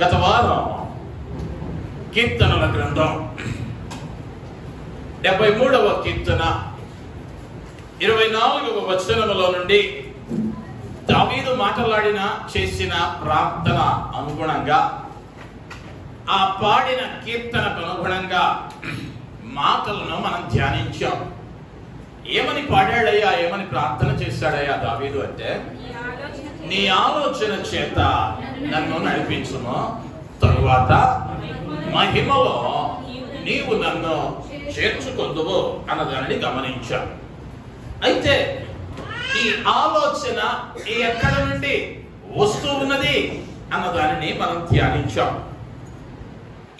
గత వారం కీర్తనల గ్రంథం 73వ కీర్తన 24వ వచనములో నుండి దావీదు మాట్లాడిన చేసిన ప్రార్థన అనుగుణంగా ఆ పాడిన కీర్తనకు అనుగుణంగా మాటలను మనం ధ్యానించాం. ఏమని పాడాడయ్యా, ఏమని ప్రార్థన చేశాడయ్యా దావీదు అంటే, నీ ఆలోచన చేత నన్ను నడిపించుము, తరువాత మహిమలో నీవు నన్ను చేర్చుకొందువు అన్నదానిని గమనించాం. అయితే ఈ ఆలోచన ఎక్కడ నుండి వస్తూ ఉన్నది అన్నదానిని మనం ధ్యానించాం.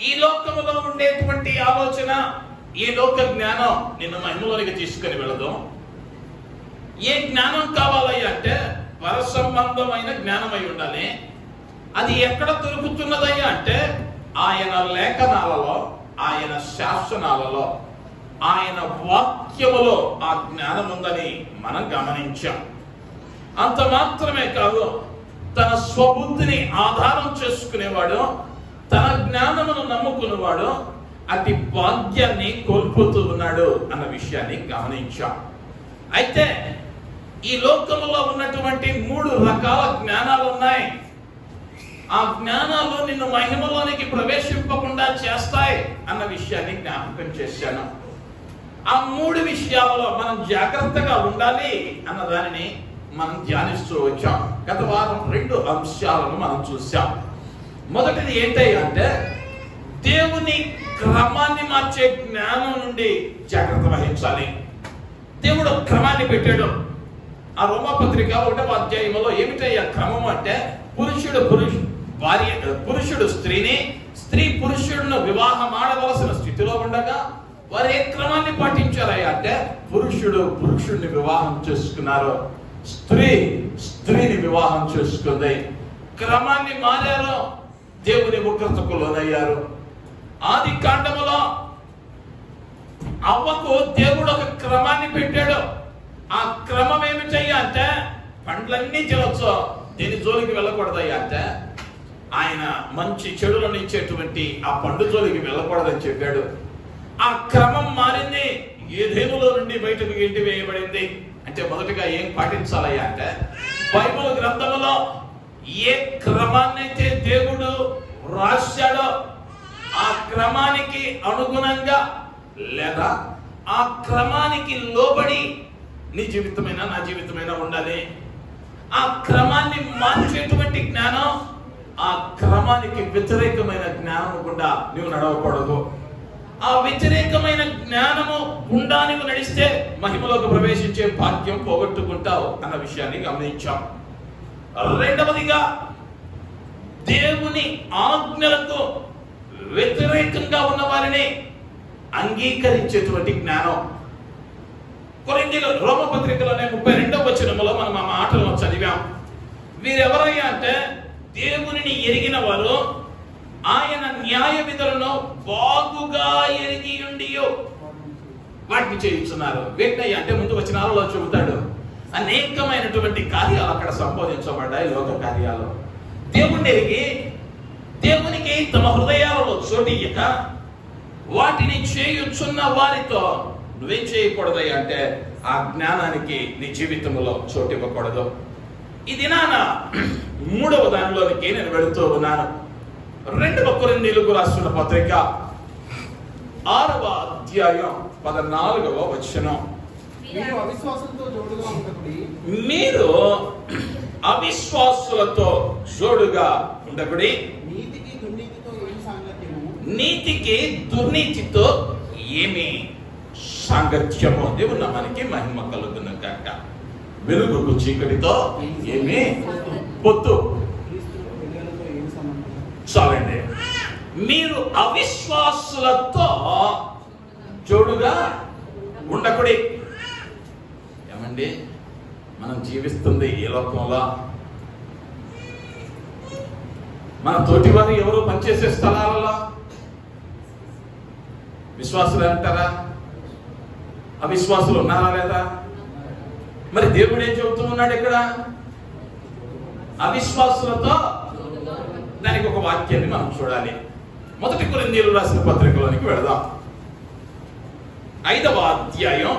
ఈ లోకములో ఉండేటువంటి ఆలోచన, ఈ లోక జ్ఞానం నిన్ను మహిమలోనికి తీసుకుని వెళ్ళదు. ఏ జ్ఞానం కావాలయ్యా అంటే పర సంబంధమైన జ్ఞానమై ఉండాలి. అది ఎక్కడ దొరుకుతున్నదయ్యా అంటే ఆయన లేఖనాలలో, ఆయన శాసనాలలో, ఆయన వాక్యములో ఆ జ్ఞానం ఉందని మనం గమనించాం. అంత మాత్రమే కాదు, తన స్వబుద్ధిని ఆధారం చేసుకునేవాడు, తన జ్ఞానమును నమ్ముకునేవాడు అతి భాగ్యాన్ని కోల్పోతూ ఉన్నాడు అన్న విషయాన్ని గమనించాం. అయితే ఈ లోకంలో ఉన్నటువంటి 3 రకాల జ్ఞానాలు ఉన్నాయి. ఆ జ్ఞానాలు నిన్ను మహిమలోనికి ప్రవేశింపకుండా చేస్తాయి అన్న విషయాన్ని జ్ఞాపకం చేశాను. ఆ 3 విషయాలలో మనం జాగ్రత్తగా ఉండాలి అన్న దానిని మనం ధ్యానిస్తూ వచ్చాం. గత వారం 2 అంశాలను మనం చూసాం. మొదటిది ఏంటంటే దేవుని క్రమాన్ని మార్చే జ్ఞానం నుండి జాగ్రత్త వహించాలి. దేవుడు క్రమాన్ని పెట్టాడు. ఆ రోమపత్రిక 1వ అధ్యాయంలో ఏమిటయ్యా క్రమం అంటే, పురుషుడు స్త్రీని, స్త్రీ పురుషుడును వివాహం ఆడవలసిన స్థితిలో ఉండగా వారు ఏ క్రమాన్ని పాటించారయ్యా అంటే, పురుషుడు పురుషుడిని వివాహం చేసుకున్నారు, స్త్రీ స్త్రీని వివాహం చేసుకుంది. క్రమాన్ని మారారు, దేవుని ఉగ్రతకు లోనయ్యారు. ఆది కాండములో అవ్వకు దేవుడు ఒక క్రమాన్ని పెట్టాడు. ఆ క్రమం ఏమిటయ్యా అంటే, పండ్లన్నీ తినొచ్చు, దీని జోలికి వెళ్ళకూడదయ్యా అంటే, ఆయన మంచి చెడులను ఇచ్చేటువంటి ఆ పండు జోలికి వెళ్ళకూడదని చెప్పాడు. ఆ క్రమం మారింది. ఏదేనులో నుండి బయటకు గెంటి వేయబడింది. అంటే మొదటిగా ఏం పాటించాలయ్యా అంటే, బైబిల్ గ్రంథములో ఏ క్రమాన్నైతే దేవుడు రాశాడో ఆ క్రమానికి అనుగుణంగా లేదా ఆ క్రమానికి లోబడి నీ జీవితమైనా నా జీవితమైనా ఉండాలి. ఆ క్రమాన్ని మార్చేటువంటి జ్ఞానం, ఆ క్రమానికి వ్యతిరేకమైన జ్ఞానం గుండా నువ్వు నడవకూడదు. ఆ వ్యతిరేకమైన జ్ఞానము గుండా నువ్వు నడిస్తే మహిమలోకి ప్రవేశించే భాగ్యం పోగొట్టుకుంటావు అన్న విషయాన్ని గమనించాం. రెండవదిగా దేవుని ఆజ్ఞలకు వ్యతిరేకంగా ఉన్న వారిని అంగీకరించేటువంటి జ్ఞానం. రోమపత్రికలోనే 32వ వచనములో మనం ఆ మాటలను చదివాం. వీరెవరయ్యా అంటే, దేవునిని ఎరిగిన వారు, ఆయన న్యాయ విధులను బాగుగా ఎరిగి ఉండి వాటిని చేయించున్నారు. వీటిని అంటే ముందు వచనాలలో చెబుతాడు, అనేకమైనటువంటి కార్యాలు అక్కడ సంబోధించబడ్డాయి. లోక కార్యాలు దేవుణ్ణి ఎరిగి దేవునికి తమ హృదయాలలో చోటియ్యక వాటిని చేయుచున్న వారితో నువ్వేం చేయకూడదు అంటే, ఆ జ్ఞానానికి నీ జీవితంలో చోటు ఇవ్వకూడదు. ఇది నాన్న 3వ దానిలోనికి నేను వెళుతూ ఉన్నాను. 2వ కొరింథీయులకు రాసిన పత్రిక 6వ అధ్యాయం 14వ వచనం, మీరు అవిశ్వాసులతో జోడుగా ఉండకుడి, నీతికి దుర్నీతితో ఏమి సాంగత్యము. దేవుని నామానికి మహిమ కలుగును గాక. వెలుగుకు చీకటితో ఏమి పొత్తు. చాలండి. మీరు అవిశ్వాసులతో జోడుగా ఉండకుడి. ఏమండి, మనం జీవిస్తుంది ఏ లోకంలో? మన తోటి వారు ఎవరు పనిచేసే స్థలాలలో విశ్వాసులు అంటారా? అవిశ్వాసులు ఉన్నారా లేదా? మరి దేవుడు ఏం చెబుతూ ఉన్నాడు ఇక్కడ? అవిశ్వాసులతో, దానికి ఒక వాక్యాన్ని మనం చూడాలి. 1 కొరింథీయులకు రాసిన పత్రికలోనికి వెళదాం. 5వ అధ్యాయం,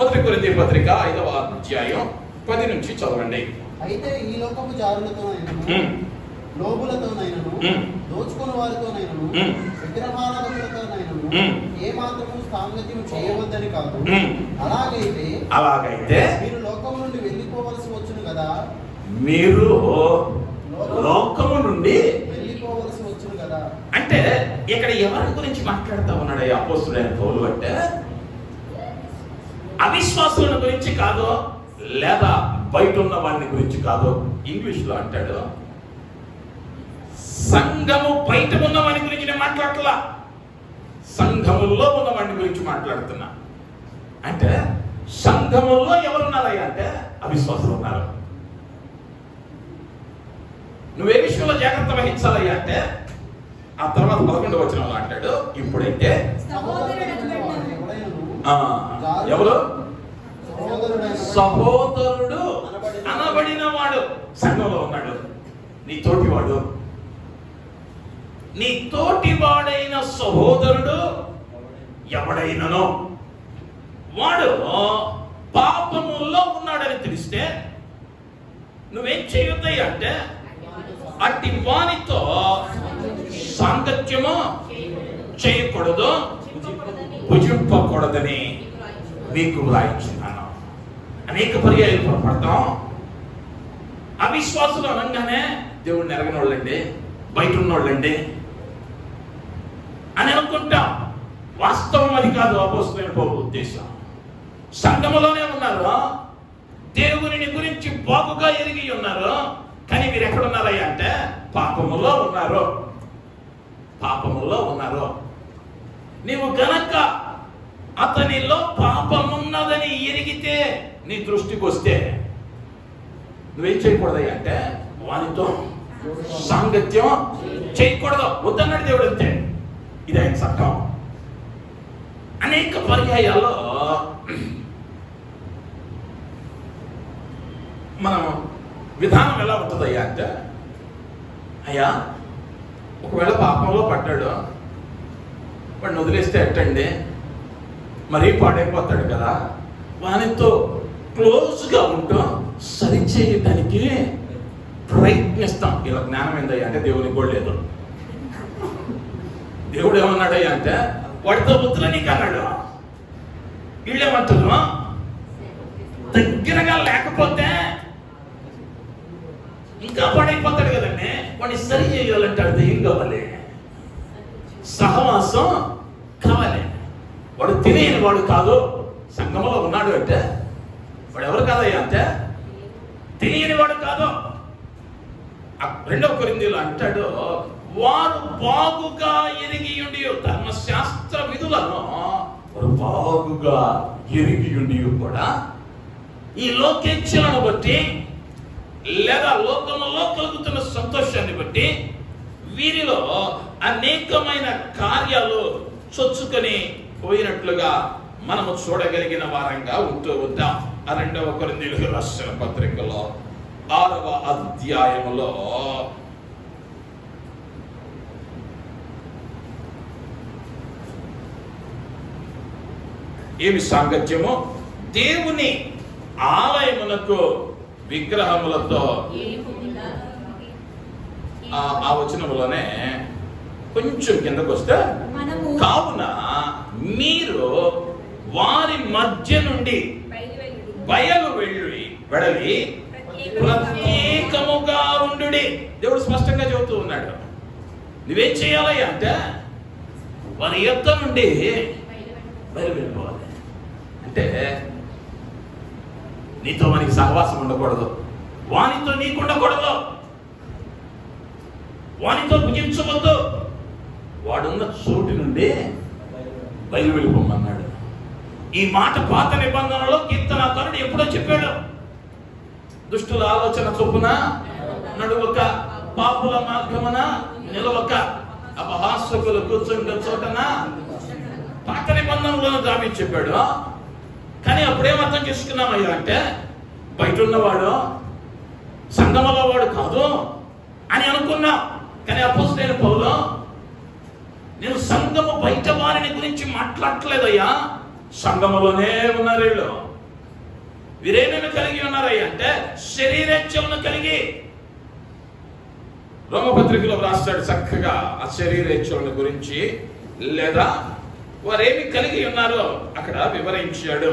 1 కొరింథీ పత్రిక 5వ అధ్యాయం 10 నుంచి చదవండి. అయితే ఈ లోకపు జారులతోనైనను, లోబులతోనైనను, దోచుకుని వారితోనైనను, విగ్రహారాధకులతోనైనను ఏ మాత్రము సాంగత్యం చేయవద్దని కాదు. అలాగైతే మీరు లోకం నుండి వెళ్ళిపోవలసి వచ్చును కదా. మీరు లోకము నుండి వెళ్ళిపోవలసి వచ్చును కదా. అంటే ఇక్కడ ఎవరి గురించి మాట్లాడుతూ ఉన్నాడు ఈ అపోస్తులైన పౌలు అంటే? అవిశ్వాసుల గురించి కాదు, లేదా బయట ఉన్న వాడిని గురించి కాదు. ఇంగ్లీష్ లో అంటాడు, సంఘము బయట ఉన్న వాడి గురించి నేను మాట్లాడలా, సంఘములో ఉన్న వాడిని గురించి మాట్లాడుతున్నా. అంటే సంఘములో ఎవరున్నారయ్యా అంటే అవిశ్వాసులు ఉన్నారు. నువ్వే విషయంలో జాగ్రత్త వహించాలయ్యా అంటే ఆ తర్వాత 11వ వచనంలో అంటాడు, ఇప్పుడైతే ఎవరు సహోదరుడు అనబడిన వాడు సంఘంలో ఉన్నాడు. నీ తోటివాడు, నీ తోటివాడైన సహోదరుడు ఎవడైనను వాడు పాపములో ఉన్నాడని తెలిస్తే నువ్వేం చేయొద్దయ్యా అంటే అట్టి వానితో సాంగత్యము చేయకూడదు, భుజింపకూడదని మీకు వ్రాయించున్నాను. అనేక పర్యాయాలు పొరపడతాం. అవిశ్వాసులు అనగానే దేవుడిని ఎరగని వాళ్ళండి, బయట ఉన్నోళ్ళండి అని అనుకుంటాం. వాస్తవం అది కాదు. అపోస్తలుల పౌలు ఉద్దేశం సంఘములోనే ఉన్నారు, దేవుని గురించి బాగుగా ఎరిగి ఉన్నారు, కానీ మీరు ఎక్కడున్నారయ్యా అంటే పాపములో ఉన్నారు. పాపములో ఉన్నారు. నీవు గనక అతనిలో పాపమున్నదని ఎరిగితే నీ దృష్టికి వస్తే నువ్వేం చేయకూడదయ్యా అంటే వానితో సాంగత్యం చేయకూడదు, వద్దన్నాడు దేవుడు. అంతే, ఇదే చట్టం. అనేక పర్యాయాల్లో మనం విధానం ఎలా ఉంటుందయ్యా అంటే, అయ్యా ఒకవేళ పాపంలో పడ్డాడు, వాడిని వదిలేస్తే ఎట్టండి, మరీ పాడైపోతాడు కదా, వానితో క్లోజ్గా ఉంటూ సరిచేయడానికి ప్రయత్నిస్తాం. ఇలా జ్ఞానం ఏందయ్యా అంటే దేవునికి కూడా లేదు. దేవుడు ఏమన్నాడయ్యా అంటే వాడితో వద్దుల నీకు అన్నాడు. వీళ్ళేమంటారు, దగ్గరగా లేకపోతే ఇంకా పాడైపోతాడు కదండి, వాడిని సరి చేయాలంటే అది ఏం కావాలి? సహవాసం కావాలి. వాడు తెలియని వాడు కాదు, సంఘంలో ఉన్నాడు అంటే వాడు ఎవరు కాదయ్యా అంటే తెలియని వాడు కాదు. 2వ కొరింథీయులు అంటాడు, వారు బాగుగా ఎరిగి ఉండి ధర్మశాస్త్ర విధులను వారు బాగుగా ఎరిగి ఉండి కూడా ఈ లోకేచ్ఛలను బట్టి లేదా లోకములో కలుగుతున్న సంతోషాన్ని బట్టి వీరిలో అనేకమైన కార్యాలు చొచ్చుకొని పోయినట్లుగా మనము చూడగలిగిన వారంగా ఉంటూ ఉంటాం. 2వ కొరింథీయులకు రాసిన పత్రికలో 6వ అధ్యాయములో ఏమి సాంగత్యము? దేవుని ఆలయమునకు విగ్రహములతో. ఆ వచనములోనే కొంచెం కిందకు వస్తే, కావున మీరు వారి మధ్య నుండి వెడలి ప్రత్యేకముగా ఉండుడి. దేవుడు స్పష్టంగా చెబుతూ ఉన్నాడు. నువ్వేం చేయాలి అంటే వారి యొద్ద నుండి వెళ్ళిపోవాలి. అంటే నీతో మనకి సహవాసం ఉండకూడదు, వానితో నీకు ఉండకూడదు, వానితో భుజించవద్దు, వాడున్న చోటు నుండి వెళ్ళిపోమన్నాడు. ఈ మాట పాత నిబంధనలో కీర్తనాకారుడు ఎప్పుడో చెప్పాడు. దుష్టుల ఆలోచన చొప్పున నడువక, పాపుల మార్గమున నిలవక, అపహాస్యకులు కూర్చుంటే చోటన, పాత నిబంధనలో దావీదు చెప్పాడు. కానీ అప్పుడేం అర్థం చేసుకున్నామయ్యా అంటే బయట ఉన్నవాడు సంఘములో వాడు కాదు అని అనుకున్నా. కానీ అపోస్తలుడైన పౌలు, నేను సంఘము బయట వారిని గురించి మాట్లాడట్లేదయ్యా, సంఘములోనే ఉన్నారు వీళ్ళు. వీరేమేమి కలిగి ఉన్నారయ్యా అంటే శరీరేచ్ఛలను కలిగి. రోమపత్రికలో రాస్తాడు చక్కగా ఆ శరీరేచ్ఛల గురించి, లేదా వారేమి కలిగి ఉన్నారో అక్కడ వివరించాడు.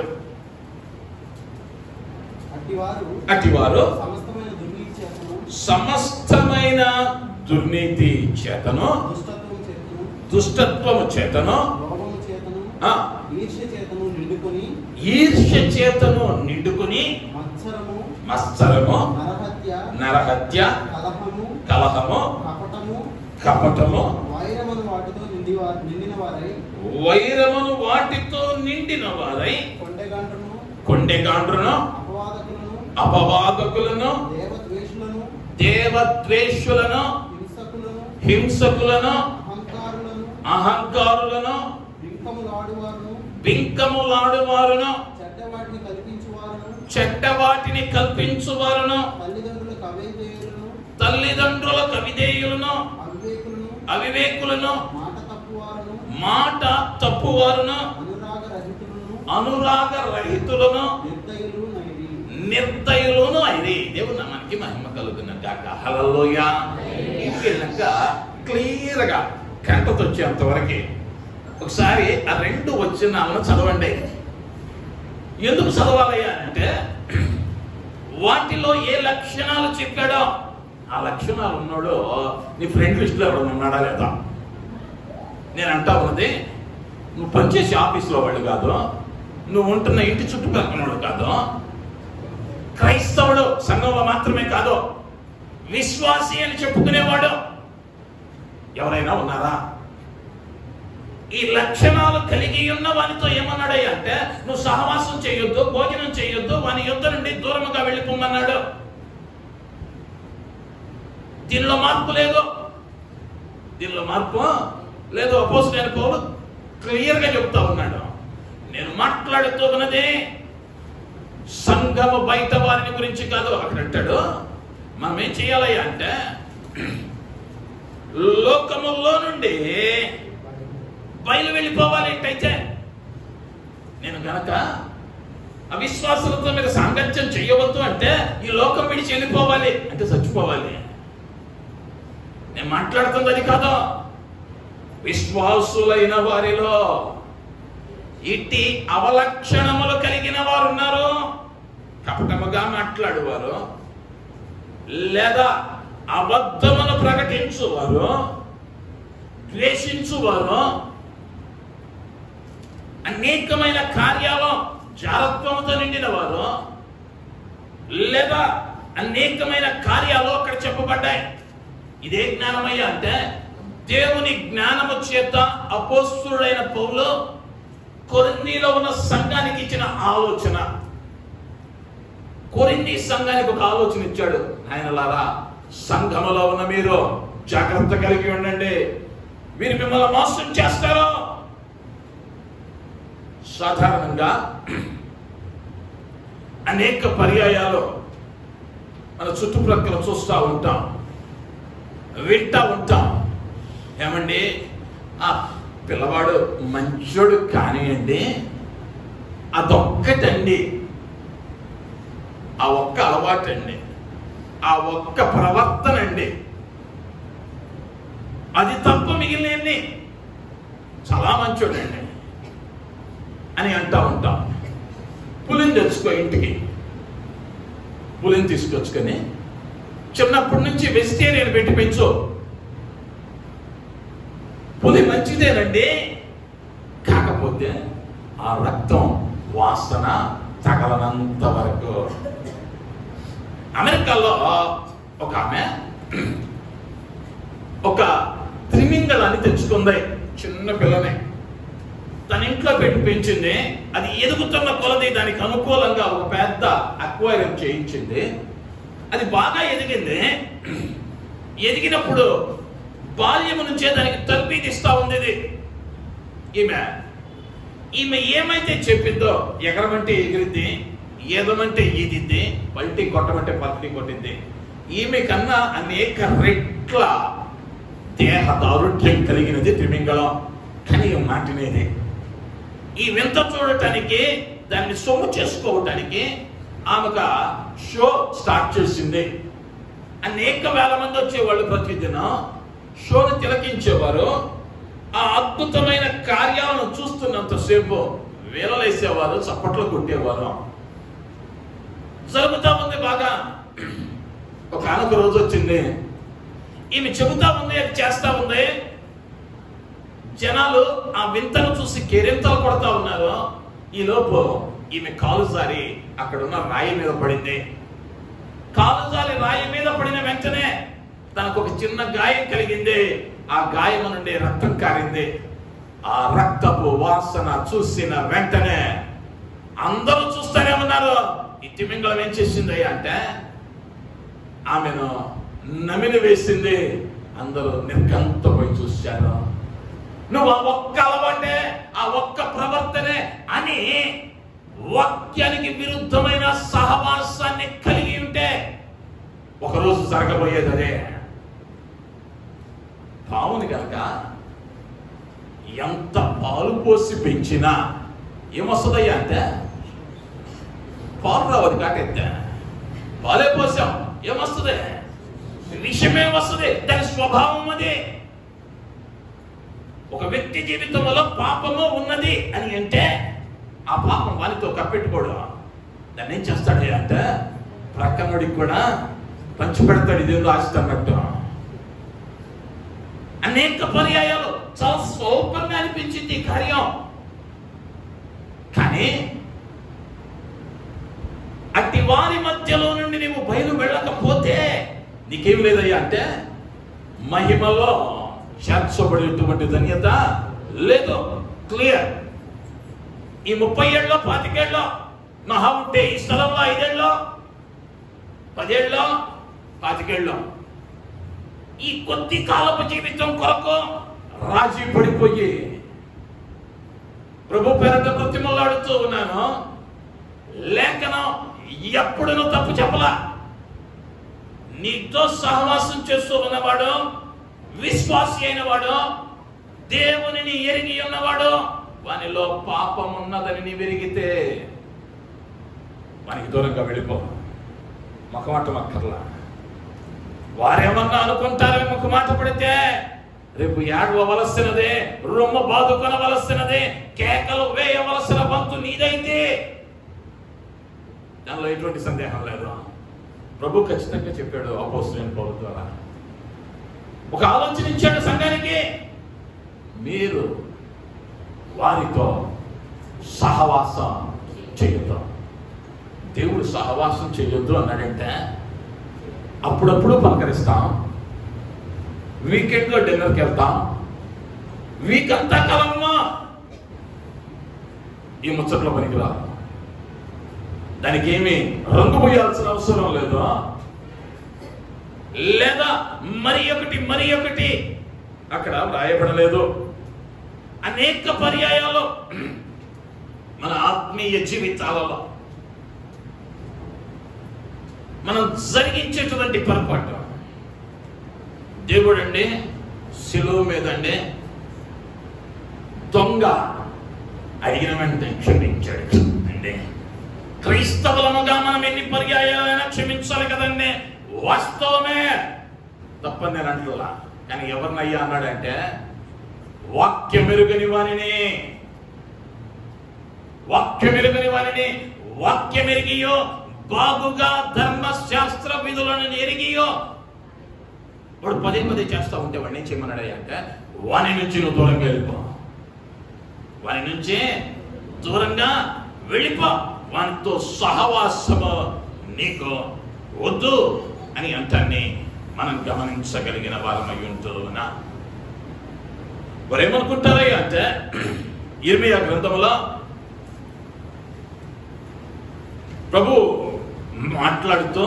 అటివారు సమస్తమైన దుర్నీతి చేతను, దుష్టత్వము చేతను, ఈర్ష్య చేతను నిండుకొని మత్సరము, నరహత్య, కలహము, కపటము, వైరమును వాటితో నిండిన వారై కొండెగాండ్రును, అపవాదకులను, దేవద్వేషులను, హింసకులను, అహంకారులను, బింకములాడువారును, చెడ్డవాటిని కల్పించువారును, తల్లిదండ్రులకు అవిధేయులను, అవివేకులను, మాట తప్పువారును, అనురాగ రహితులను, నిర్దయులను అయిరి. దేవుడు మనకి మహిమ కలుగును గాక. హల్లెలూయా. ఇంకెళ్ళక క్లియర్ గా కంటతో వచ్చేంత వరకు ఒకసారి ఆ 2 వచనాలను చదవండి. ఎందుకు చదవాలయ్యా అంటే వాటిలో ఏ లక్షణాలు చెప్పాడో ఆ లక్షణాలు ఉన్నాడో నీ ఫ్రెండ్ లిస్ట్లో ఎవరైనా ఉన్నాడా లేదా? నేను అంటా ఉన్నది, నువ్వు పనిచేసే ఆఫీస్లో వాళ్ళు కాదు, నువ్వు ఉంటున్న ఇంటి చుట్టుపక్కల వాడు కాదు, క్రైస్తవుడు సంఘంలో మాత్రమే కాదు, విశ్వాసి అని చెప్పుకునేవాడు ఎవరైనా ఉన్నారా? ఈ లక్షణాలు కలిగి ఉన్న వానితో ఏమన్నాడయ్యా అంటే నువ్వు సహవాసం చేయొద్దు, భోజనం చేయొద్దు, వాని యుద్ధ నుండి దూరముగా వెళ్ళిపోమన్నాడు. దీనిలో మార్పు లేదు, దీనిలో మార్పు లేదు. అపోస్తలుడైన పౌలు క్లియర్ గా చెప్తా ఉన్నాడు. నేను మాట్లాడుతూ ఉన్నది సంఘము బయట వారిని గురించి కాదు. అక్కడ అంటాడు మనం ఏం చేయాలయ్యా అంటే లోకములో నుండి బయలు వెళ్ళిపోవాలి. అయితే నేను గనక అవిశ్వాసులతో మీరు సాంగత్యం చేయవద్దు అంటే ఈ లోకం విడిచి వెళ్ళిపోవాలి అంటే చచ్చిపోవాలి. నేను మాట్లాడుతుంది అది కాదు. విశ్వాసులైన వారిలో ఇట్టి అవలక్షణములు కలిగిన వారు ఉన్నారు. కపటముగా మాట్లాడువారు, లేదా అబద్ధమును ప్రకటించువారు, ద్వేషించువారు, అనేకమైన కార్యాలు జారత్వముతో నిండిన వారు, లేదా అనేకమైన కార్యాలు అక్కడ చెప్పబడ్డాయి. ఇదే జ్ఞానమయ్యా అంటే దేవుని జ్ఞానము చేత అపోస్తలుడైన పౌలు కొరింథీలో ఉన్న సంఘానికి ఇచ్చిన ఆలోచన. కొరింథీ సంఘానికి ఒక ఆలోచన ఇచ్చాడు. ఆయనలారా సంఘములో ఉన్న మీరు జాగ్రత్త కలిగి ఉండండి, వీరు మిమ్మల్ని మోసం చేస్తారు. సాధారణంగా అనేక పర్యాయాలు మన చుట్టుప్రక్కల చూస్తూ ఉంటాం, వింటా ఉంటాం. ఏమండి ఆ పిల్లవాడు మంచోడు కానివ్వండి, అదొక్కటండి, ఆ ఒక్క అలవాటండి, ఆ ఒక్క ప్రవర్తన అండి, అది తప్ప మిగిలినన్ని చాలా మంచోడండి అని అంటా ఉంటాం. పులిని తెచ్చుకో ఇంటికి, పులిని తీసుకొచ్చుకొని చిన్నప్పటి నుంచి వెజిటేరియన్ పెట్టి పెంచు. పులి మంచిదేనండి, కాకపోతే ఆ రక్తం వాసన తగలనంత వరకు. అమెరికాలో ఒక ఆమె ఒక త్రిమింగళాన్ని తెచ్చుకుంది, చిన్న పిల్లని తన ఇంట్లో పెట్టి పెంచింది. అది ఎదుగుతున్న కొలది దానికి అనుకూలంగా ఒక పెద్ద అక్వేరియం చేయించింది. అది బాగా ఎదిగింది. ఎదిగినప్పుడు బాల్యము నుంచే దానికి తర్బీదిస్తా ఉంది. ఈమె ఏమైతే చెప్పిందో ఎగరమంటే ఎగిరిద్ది, ఏదమంటే ఈదిద్ది, పల్టీ కొట్టమంటే పల్టీ కొట్టిద్ది. ఈమె కన్నా అనేక రెట్ల దేహ దారుఢ్యం కలిగినది తిమింగళం. కానీ మాటినేది ఈ వింత చూడటానికి, దాన్ని సొమ్ము చేసుకోవటానికి ఆమెకు షో స్టార్ట్ చేసింది. అనేక వేల మంది వచ్చేవాళ్ళు, ప్రతిదినం షోను తిలకించేవారు. ఆ అద్భుతమైన కార్యాలను చూస్తున్నంతసేపు వేలలేసేవారు, చప్పట్లు కొట్టేవారు. జరుగుతా ఉంది బాగా. ఒక ఆనొక రోజు వచ్చింది, ఈమె చెబుతా ఉంది, అది చేస్తా ఉంది. జనాలు ఆ వింతను చూసి కేరింతలు కొడతా ఉన్నారు. ఈ లోపు ఈమె కాలు జారి అక్కడున్న రాయి మీద పడింది. కాలు జారి రాయి మీద పడిన వెంటనే తనకు ఒక చిన్న గాయం కలిగింది. ఆ గాయం నుండి రక్తం కారింది. ఆ రక్తపు వాసన చూసిన వెంటనే అందరూ చూస్తూనే ఉన్నారు. ఈ తిమింగళం ఏం చేసింది అంటే ఆమెను నమిలి వేసింది. అందరూ నిర్గంతపోయి చూశారు. నువ్వు ఆ ఒక్క అలవాటే, ఆ ఒక్క ప్రవర్తనే అని వాక్యానికి విరుద్ధమైన సహవాసాన్ని కలిగి ఉంటే ఒకరోజు జరగబోయేది అదే. పావుని కనుక ఎంత పాలు పోసి పెంచినా ఏమొస్తుందయ్యా అంటే పాలు రావద్దు. కాకెత్తే పాలే పోసాం, ఏమొస్తుంది? విషయమే వస్తుంది. దాని స్వభావం అది. ఒక వ్యక్తి జీవితంలో పాపము ఉన్నది అని అంటే ఆ పాపం వానితో కప్పెట్టుకోడు. దాన్ని ఏం చేస్తాడు అంటే ప్రక్కనుడికి కూడా పంచి పెడతాడు. ఇదేందో ఆశిస్తున్నట్టు. అనేక పర్యాయాలు చాలా స్వల్పంగా అనిపించింది ఈ కార్యం. కానీ అట్టి వారి మధ్యలో నుండి నువ్వు బయలు వెళ్ళకపోతే నీకేం లేదయ్యా అంటే మహిమలో చేర్చబడేటువంటి ధన్యత లేదు. క్లియర్. ఈ 30 ఏళ్ళలో 25 ఏళ్ళలో మహా ఉంటే ఈ స్థలంలో 5 ఏళ్ళలో 10 ఏళ్ళలో 25 ఏళ్ళలో ఈ కొద్ది కాలపు జీవితం కొరకు రాజీ పడిపోయి ప్రభు పేరట ప్రతిమలాడుతూ ఉన్నాను. లేఖనం ఎప్పుడూ తప్పు చెప్పలా. నీతో సహవాసం చేస్తూ ఉన్నవాడు, విశ్వాసి అయిన వాడు, దేవునిని ఎరిగి ఉన్నవాడు, వానిలో పాపం ఉన్నదని నీ విరిగితే వానికి దూరంగా వెళ్ళిపో. ముఖమాట అక్కర్లా. వారేమన్నా అనుకుంటారని ముఖమాట పడితే రేపు ఏడవలసినదే, రొమ్మ బాదుకొనవలసినదే, కేకలు వేయవలసిన వంతు నీదైతే దానిలో ఎటువంటి సందేహం లేదు. ప్రభు ఖచ్చితంగా చెప్పాడు అపోస్తలుడైన పౌలు ద్వారా. ఒక ఆలోచన ఇచ్చాడు సంఘానికి. మీరు వారితో సహవాసం చేయొద్దు. దేవుడు సహవాసం చేయొద్దు అన్నాడంటే అప్పుడప్పుడు పలకరిస్తాం, వీకెండ్లో డిన్నర్కి వెళ్తాం, వీక్ అంతా కాలంలో ఈ ముచ్చట్లో పనికిరా. దానికి ఏమి రంగు పోయాల్సిన అవసరం లేదు. లేదా మరి ఒకటి అక్కడ రాయబడలేదు. అనేక పర్యాయాలు మన ఆత్మీయ జీవితాలలో మనం జరిగించేటువంటి పొరపాటు. దేవుడు అండి శిలువ మీద అండి దొంగ అడిగిన వెంటనే క్షమించాడు అండి. క్రైస్తవులముగా మనం ఎన్ని పర్యాయాలైనా క్షమించాలి కదండి. వాస్తవమే, తప్పని నేను అంటున్నా. కానీ ఎవరినయ్యా అన్నాడంటే వాక్యమెరుగని వానిని, వాక్యమెరిగియో బాగుగా ధర్మశాస్త్ర విధులను ఎరిగియో వాడు పదే చేస్తా ఉంటే వాడిని ఏం చేయమన్నాడయ్యా అంటే వాని నుంచి నువ్వు దూరంగా వెళ్ళిపో, వాని నుంచే దూరంగా వెళ్ళిపో, వానితో సహవాసము నీకు వద్దు అని అంటాన్ని మనం గమనించగలిగిన వారమై ఉంటున్నా. వారేమనుకుంటారయ్యా అంటే ఇర్మియా గ్రంథంలో ప్రభు మాట్లాడుతూ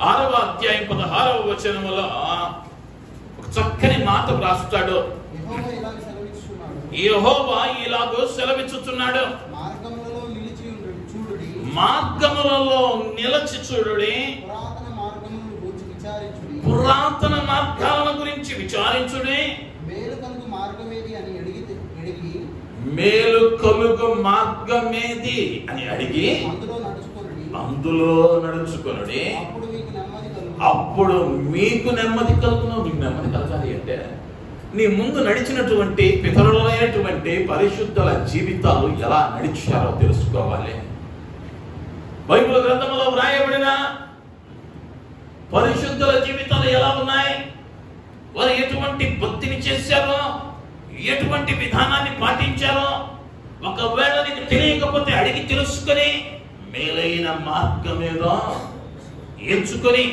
6వ అధ్యాయం 16వ వచనములో ఒక చక్కని మాట రాస్తాడు. యెహోవా ఇలాగూ సెలవిచ్చుచున్నాడు, మార్గములలో నిలిచి చూడుడి, పురాతన మార్గాల గురించి విచారించుడి. మేలు కలుగు మార్గమేది అని అడిగి మేలు కలుగు మార్గమేది అని అడిగి అందులో నడుచుకొనుడి. అప్పుడు మీకు నెమ్మది కలుగును. మీకు నెమ్మది కలగాలి అంటే నీ ముందు నడిచినటువంటి పితరులైనటువంటి పరిశుద్ధుల జీవితాలు ఎలా నడిచారో తెలుసుకోవాలి. బైబిల్ గ్రంథంలో వ్రాయబడిన పరిశుద్ధుల జీవితాలు ఎలా ఉన్నాయి, వారు ఎటువంటి భక్తిని చేశారో, ఎటువంటి విధానాన్ని పాటించారో ఒకవేళ నీకు తెలియకపోతే అడిగి తెలుసుకొని మేలైన మార్గం ఏదో ఎంచుకొని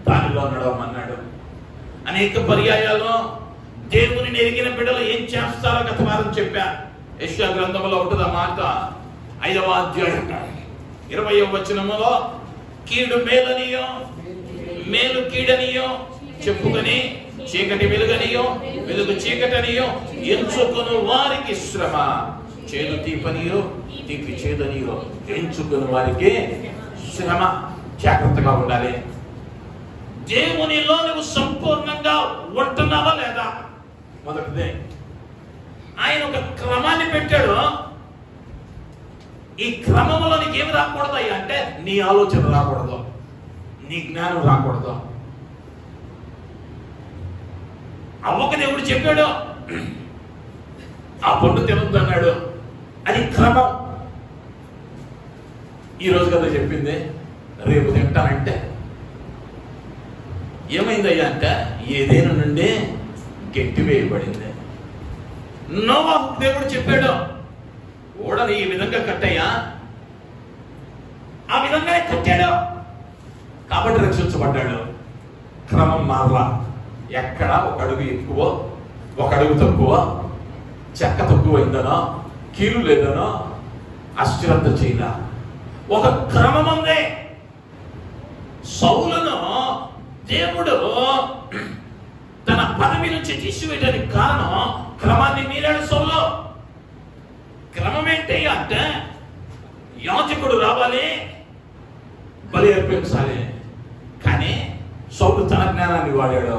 దానిలో నడవమన్నాడు. అనేక పర్యాయాల్లో దేవుని ఎరిగిన బిడ్డలు ఏం చేస్తారో గత వారం చెప్పా. యెషయా గ్రంథంలో ఉంటుంది ఆ మాట. 5వ అధ్యాయం 20వ వచనములో కీడు మేలనియో మేలు కీడనియో చెప్పుకొని చీకటి వెలుగనియో వెలుగు చీకటనియో ఎంచుకుని వారికి శ్రమ, చేదు తీపనియో తీపి చేదనియో ఎంచుకుని వారికి శ్రమ. జాగ్రత్తగా ఉండాలి. దేవునిలో నువ్వు సంపూర్ణంగా ఉంటున్నావా లేదా? మొదటిదే ఆయన ఒక క్రమాన్ని పెట్టాడు. ఈ క్రమంలో నీకు ఏమి రాకూడదు అంటే నీ ఆలోచన రాకూడదు, నీ జ్ఞానం రాకూడదు. అవ్వక దేవుడు చెప్పాడు ఆ పండు తినొద్దు అన్నాడు. అది క్రమం. ఈరోజు కదా చెప్పింది, రేపు తింటానంటే ఏమైందయ్యా అంటే ఏదైనా నుండి గట్టి వేయబడింది. నోవాహు దేవుడు చెప్పాడు ఓడని ఈ విధంగా కట్టయ్యా, ఆ విధంగానే కట్టాడు కాబట్టి రక్షించబడ్డాడు. క్రమం మారలా. ఎక్కడ ఒక అడుగు ఎక్కువ ఒక అడుగు తక్కువ, చెక్క తక్కువైందనో కీలు లేదనో అశ్రద్ధ చేయాల. ఒక క్రమం ఉంది. సౌలును దేవుడు తన పదవి నుంచి తీసివేయడానికి కారణం క్రమాన్ని మీరాడు. సౌలు క్రమం ఏంటి అంటే యాజకుడు రావాలి, బలి అర్పించాలి. కానీ సౌలు తన జ్ఞానాన్ని వాడాడు,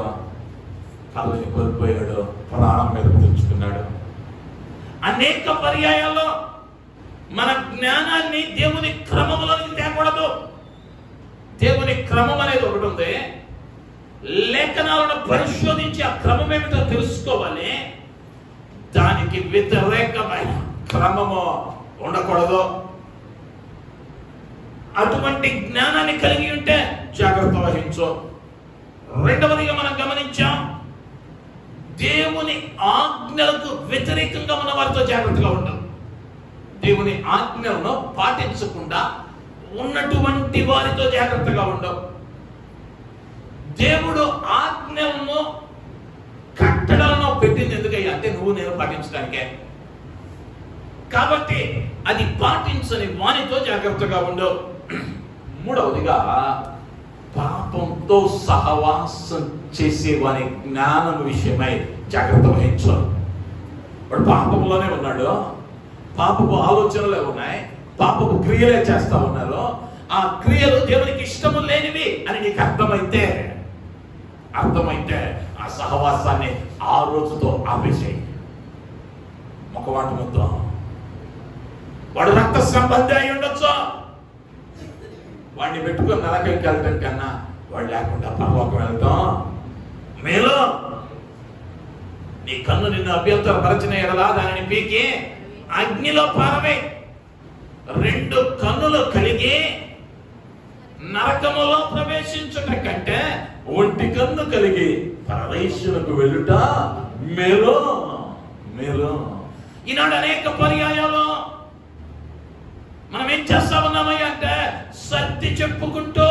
కళ్ళని కోల్పోయాడు, ప్రాణం మీద తెచ్చుకున్నాడు. అనేక పర్యాయాల్లో మన జ్ఞానాన్ని దేవుని క్రమంలోనికి తేకూడదు. దేవుని క్రమం అనేది ఒకటి ఉంది. లేఖనాలను పరిశోధించి ఆ క్రమం ఏమిటో తెలుసుకోవాలి. దానికి వ్యతిరేకమైన క్రమము ఉండకూడదు. అటువంటి జ్ఞానాన్ని కలిగి ఉంటే జాగ్రత్త వహించు. రెండవదిగా మనం గమనించాం, దేవుని ఆజ్ఞలకు వ్యతిరేకంగా ఉన్న వారితో జాగ్రత్తగా ఉంటాం. దేవుని ఆజ్ఞలను పాటించకుండా ఉన్నటువంటి వారితో జాగ్రత్తగా ఉండవు. దేవుడు ఆజ్ఞలను కట్టడలను పెట్టింది ఎందుకయ్యా అంటే నువ్వు నేను పాటించడానికే. కాబట్టి అది పాటించని వానితో జాగ్రత్తగా ఉండవు. మూడవదిగా పాపంతో సహవాసం చేసే వారి జ్ఞానం విషయమై జాగ్రత్త వహించాలి. వాడు పాపంలోనే ఉన్నాడు, పాపపు ఆలోచనలే ఉన్నాయి, పాపపు క్రియలే చేస్తా ఉన్నారు. ఆ క్రియలు దేవునికి ఇష్టము లేనివి అని నీకు అర్థమైతే ఆ సహవాసాన్ని ఆ రోజుతో ఆపేసేయి. ముఖవాటి మొత్తం వాడు రక్త సంబంధి అయి ఉండొచ్చు. వాడిని పెట్టుకుని నరకంకి వెళ్ళటం కన్నా వాడు లేకుండా పరలోకం వెళ్తాం మేలు. నీ కన్ను నిన్ను అభ్యంతరపరచిన ఎడలా దానిని పీకి అగ్నిలో పారవే. 2 కన్నులు కలిగి నరకములో ప్రవేశించుట కంటే 1 కన్ను కలిగి పరదేశులకు వెళ్ళుట మేలు. ఈనాడు అనేక పర్యాయాలు మనం ఏం చేస్తా ఉన్నామయ్యా అంటే సత్య చెప్పుకుంటూ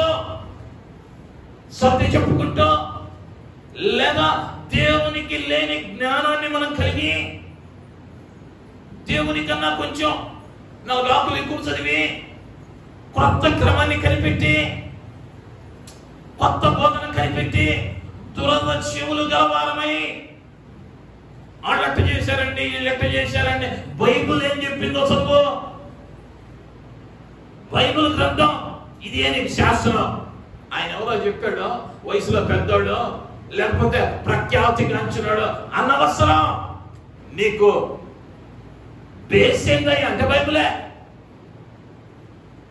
లేదా దేవునికి లేని జ్ఞానాన్ని మనం కలిగి దేవుని కన్నా కొంచెం 4 ఆకులు ఎక్కువ చదివి కొత్త క్రమాన్ని కనిపెట్టి కొత్త బోధన కనిపెట్టి దురదృశ్యములు గలవారమై వాళ్ళెట్ట చేశారండి వీళ్ళెట్ట చేశారండి. బైబుల్ ఏం చెప్పిందో చదువు. బైబుల్ గ్రంథం ఇది అని శాస్త్రం. ఆయన ఎవరో చెప్పాడు, వయసులో పెద్దోడు లేకపోతే ప్రఖ్యాతి గాంచినాడు అనవసరం. నీకు బేస్ ఏందయ్యా అంటే బైబిలే.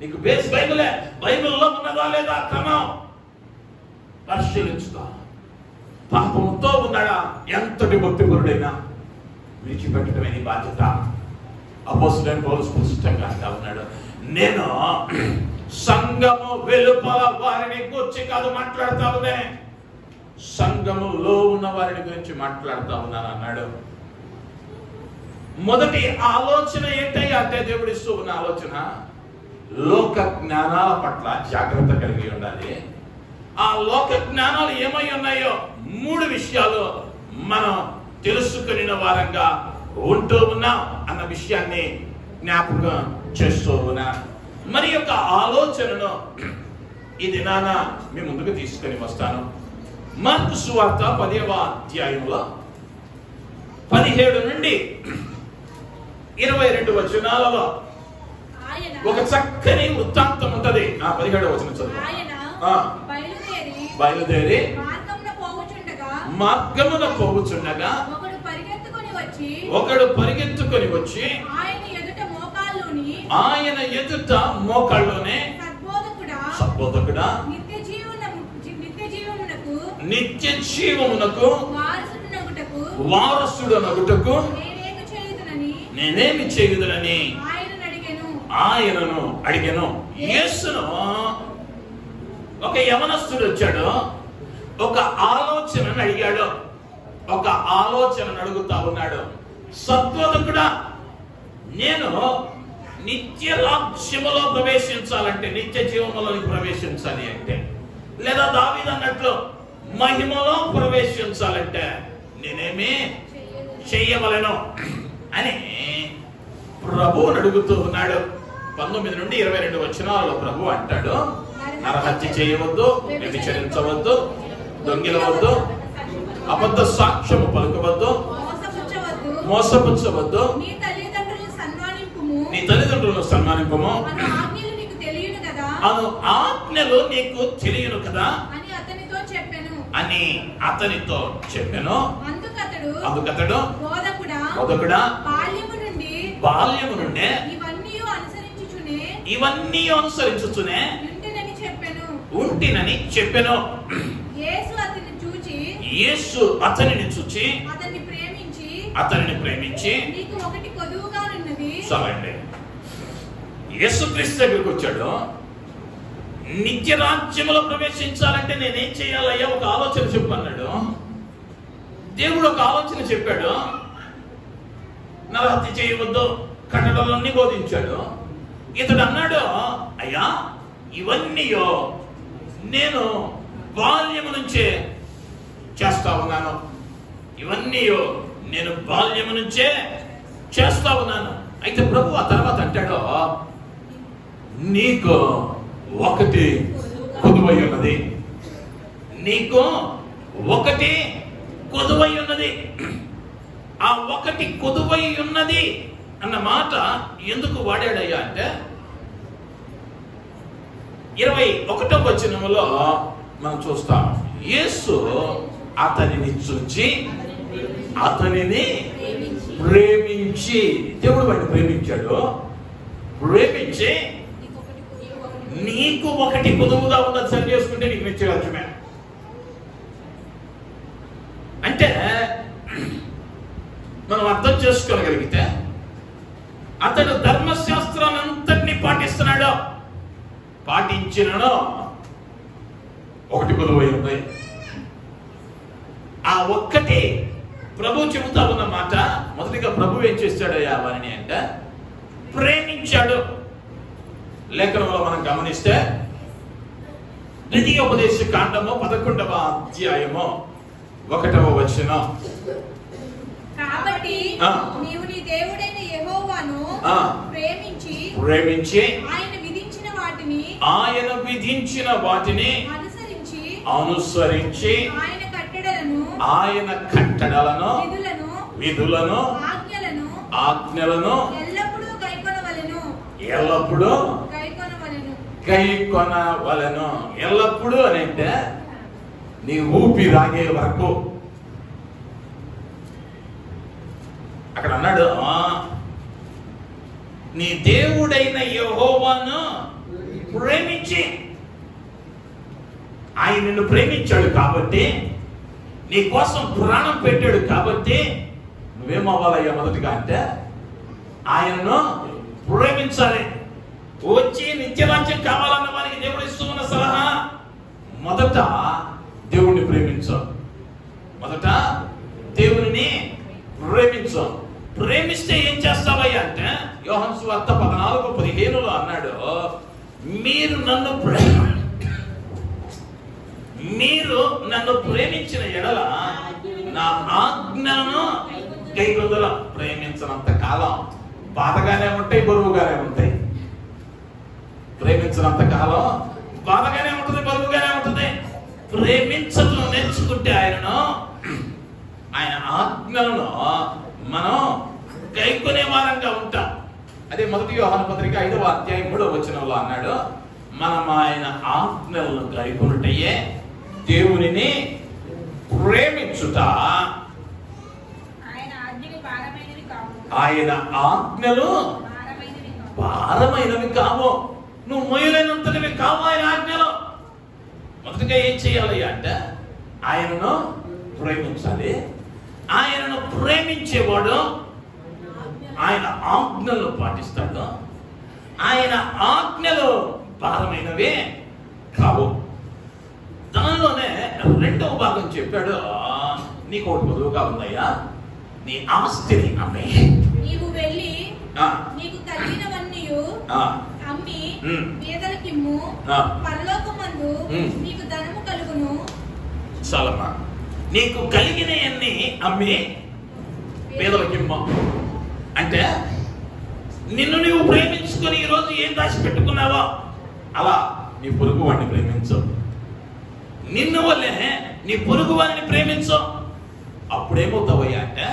నీకు బేస్ బైబిలే. బైబిల్లో ఉన్నదా లేదా క్రమం పరిశీలించుకో. పాపంతో ఉన్నాడా, ఎంతటి భక్తిపరుడైనా విడిచిపెట్టడమే నీ బాధ్యత. అపోస్తలుడైన పౌలు స్పష్టంగా అంటా ఉన్నాడు, నేను సంఘము వెలుపల వారిని గురించి కాదు మాట్లాడుతా ఉన్నా, సంఘములో ఉన్న వారిని గురించి మాట్లాడుతా ఉన్నాను అన్నాడు. మొదటి ఆలోచన ఏంటయ్యా అంటే దేవుడు ఇస్తూ ఉన్న ఆలోచన, లోక జ్ఞానాల పట్ల జాగ్రత్త కలిగి ఉండాలి. ఆ లోక జ్ఞానాలు ఏమై ఉన్నాయో 3 విషయాలు మనం తెలుసుకుని వారంగా ఉంటూ ఉన్నాం అన్న విషయాన్ని జ్ఞాపకం చేస్తూ ఉన్నా. మరి యొక్క ఆలోచనను ఈ దినాన మీ ముందుకు తీసుకొని వస్తాను. మార్కు సువార్త 10వ అధ్యాయంలో 17 నుండి 22 వచనాలలో ఒక చక్కని వృత్తాంతం ఉంటది. 17వ వచనం చదువు. బయలుదేరి మార్గమున పోవుచుండగా ఒకడు పరిగెత్తుకొని వచ్చి ఆయన ఎదుట మోకాళ్ళలోనే, సద్బోధకుడా, నిత్య జీవమునకు వారసుడనగుటకు నేనేమి చేయుదునని ఆయనను అడిగాను. యేసును ఒక యవనస్తుడు వచ్చాడు, ఒక ఆలోచనను అడిగాడు, ఒక ఆలోచనను అడుగుతా ఉన్నాడు. సద్బోధకుడా, నేను నిత్య రాజ్యములో ప్రవేశించాలంటే, నిత్య జీవములోకి ప్రవేశించాలి అంటే, లేదా దావీదు అన్నట్లు మహిమలో ప్రవేశించాలంటే నేనేమి చెయ్యవలెను అని ప్రభువుని అడుగుతూ ఉన్నాడు. 19 నుండి 22 వచనాలలో ప్రభు అంటాడు, నరహత్య చేయవద్దు, వ్యభిచరించవద్దు, దొంగిలవద్దు, అబద్ధ సాక్ష్యము పలుకవద్దు, మోసపుచ్చవద్దు, నీ తల్లిదండ్రులను సన్మానింపుము అను ఆజ్ఞలు నీకు తెలియను కదా అని అతనితో చెప్పెను. అందుకతడు, బోధకుడా, బాల్యము నుండే ఇవన్నీ అనుసరించుచునే ఉంటినని చెప్పెను. యేసు అతనిని చూచి అతనిని ప్రేమించి చాలండి. యేసుక్రీస్తు దగ్గరికి వచ్చాడు. నిత్య రాజ్యములో ప్రవేశించాలంటే నేనేం చేయాలయ్యా, ఒక ఆలోచన చెప్పన్నాడు. దేవుడు ఒక ఆలోచన చెప్పాడు, నరహత్య చేయవద్దు, కట్టడలన్నీ బోధించాడు. ఇతడు అన్నాడు, అయ్యా ఇవన్నీ నేను బాల్యము నుంచే చేస్తా ఉన్నాను, ఇవన్నీ నేను బాల్యము నుంచే చేస్తా ఉన్నాను. అయితే ప్రభు ఆ తర్వాత అంటాడు, నీకు ఒకటి కొదువై ఉన్నది, నీకు ఒకటి కొదువై ఉన్నది. ఆ ఒకటి కొదువై ఉన్నది అన్న మాట ఎందుకు వాడాడయ్యా అంటే 21వ వచనములో మనం చూస్తాం, యేసు అతనిని చూచి అతనిని ప్రేమించి, దేవుడు వాడిని ప్రేమించాడు, ప్రేమించి నీకు ఒకటి కొదువుగా ఉన్నది సరి చేసుకుంటే నీకు నిశ్చయమే. అంటే మనం అర్థం చేసుకోగలిగితే అతడు ధర్మశాస్త్రాన్ని అంతటినీ పాటిస్తున్నాడు, పాటించినను ఒకటి కొదువై ఉంది. ఆ ఒక్కటి ప్రభు చెబుతా ఉన్న మాట. మొదటిగా ప్రభు ఏం చేశాడయ్యా వారిని అంటే ప్రేమించాడు. లేఖనంలో మనం గమనిస్తే ద్వితీయోపదేశ కాండము 11వ అధ్యాయము 1వ వచనం, కాబట్టి నీవు నీ దేవుడైన యెహోవాను ప్రేమించి ఆయన విధించిన వాటిని అనుసరించి ఆయన కట్టడలను విధులను ఆజ్ఞలను ఎల్లప్పుడూ కై కొనవలెను. ఎల్లప్పుడూ అని అంటే నీ ఊపిరాగే వరకు. అక్కడ అన్నాడు, నీ దేవుడైన యెహోవాను ప్రేమించి. ఆయన నిన్ను ప్రేమించాడు కాబట్టి, నీ కోసం ప్రాణం పెట్టాడు కాబట్టి నువ్వేమవ్వాలయ్యా మొదటిగా అంటే ఆయనను ప్రేమించాలి. వచ్చి నిత్యరాజ్యం కావాలన్న వారికి దేవుడు ఇస్తూ ఉన్న సలహా, మొదట దేవుణ్ణి ప్రేమించు. మొదట దేవుని ప్రేమించు. ప్రేమిస్తే ఏం చేస్తావయ్యా అంటే యోహాను సువార్త 14:15 అన్నాడు, మీరు నన్ను ప్రేమించిన ఎడల నా ఆజ్ఞలను కైకొందుల. ప్రేమించినంత కాలం బాధగానే ఉంటాయి, బరువుగానే ఉంటాయి. ప్రేమించినంత కాలం బాధగానే ఉంటుంది, బరువుగానే ఉంటుంది. ప్రేమించడం నేర్చుకుంటే ఆయన ఆజ్ఞలను మనం కైకొనే వారంగా ఉంటాం. అదే మొదటి యోహాను పత్రిక 5వ అధ్యాయం 3వ వచనంలో అన్నాడు, మనం ఆయన ఆజ్ఞలను కైకొనుటయే దేవునిని ప్రేమించుట. ఆయన ఆజ్ఞలు భారమైనవి కావు, నువ్వు మొయ్యలేనంతటివి కావు ఆయన ఆజ్ఞలు. మొదటిగా ఏం చేయాలి అంటే ఆయనను ప్రేమించాలి. ఆయనను ప్రేమించేవాడు ఆయన ఆజ్ఞలు పాటిస్తాడు. ఆయన ఆజ్ఞలు భారమైనవే కావు. దానిలోనే రెండవ భాగం చెప్పాడు, నీకు ఒకటి పొదువుగా ఉందయ్యా, నీ ఆస్తిని అమ్మే నీవు వెళ్ళి నీకు కలిగినవన్నీ అమ్మి పేదలకిమ్ము, పరలోకమందు నీకు ధనము కలుగును. చాలమ్మా, నీకు కలిగినవన్నీ అమ్మి పేదలకిమ్ము అంటే నిన్ను నీవు ప్రేమించుకొని ఈరోజు ఏం రాసి పెట్టుకున్నావో అలా నీ పొరుగు వాడిని ప్రేమించు. నిన్ను వల్లే నీ పొరుగు వాడిని ప్రేమించు. అప్పుడేమవుతావయ్యా అంటే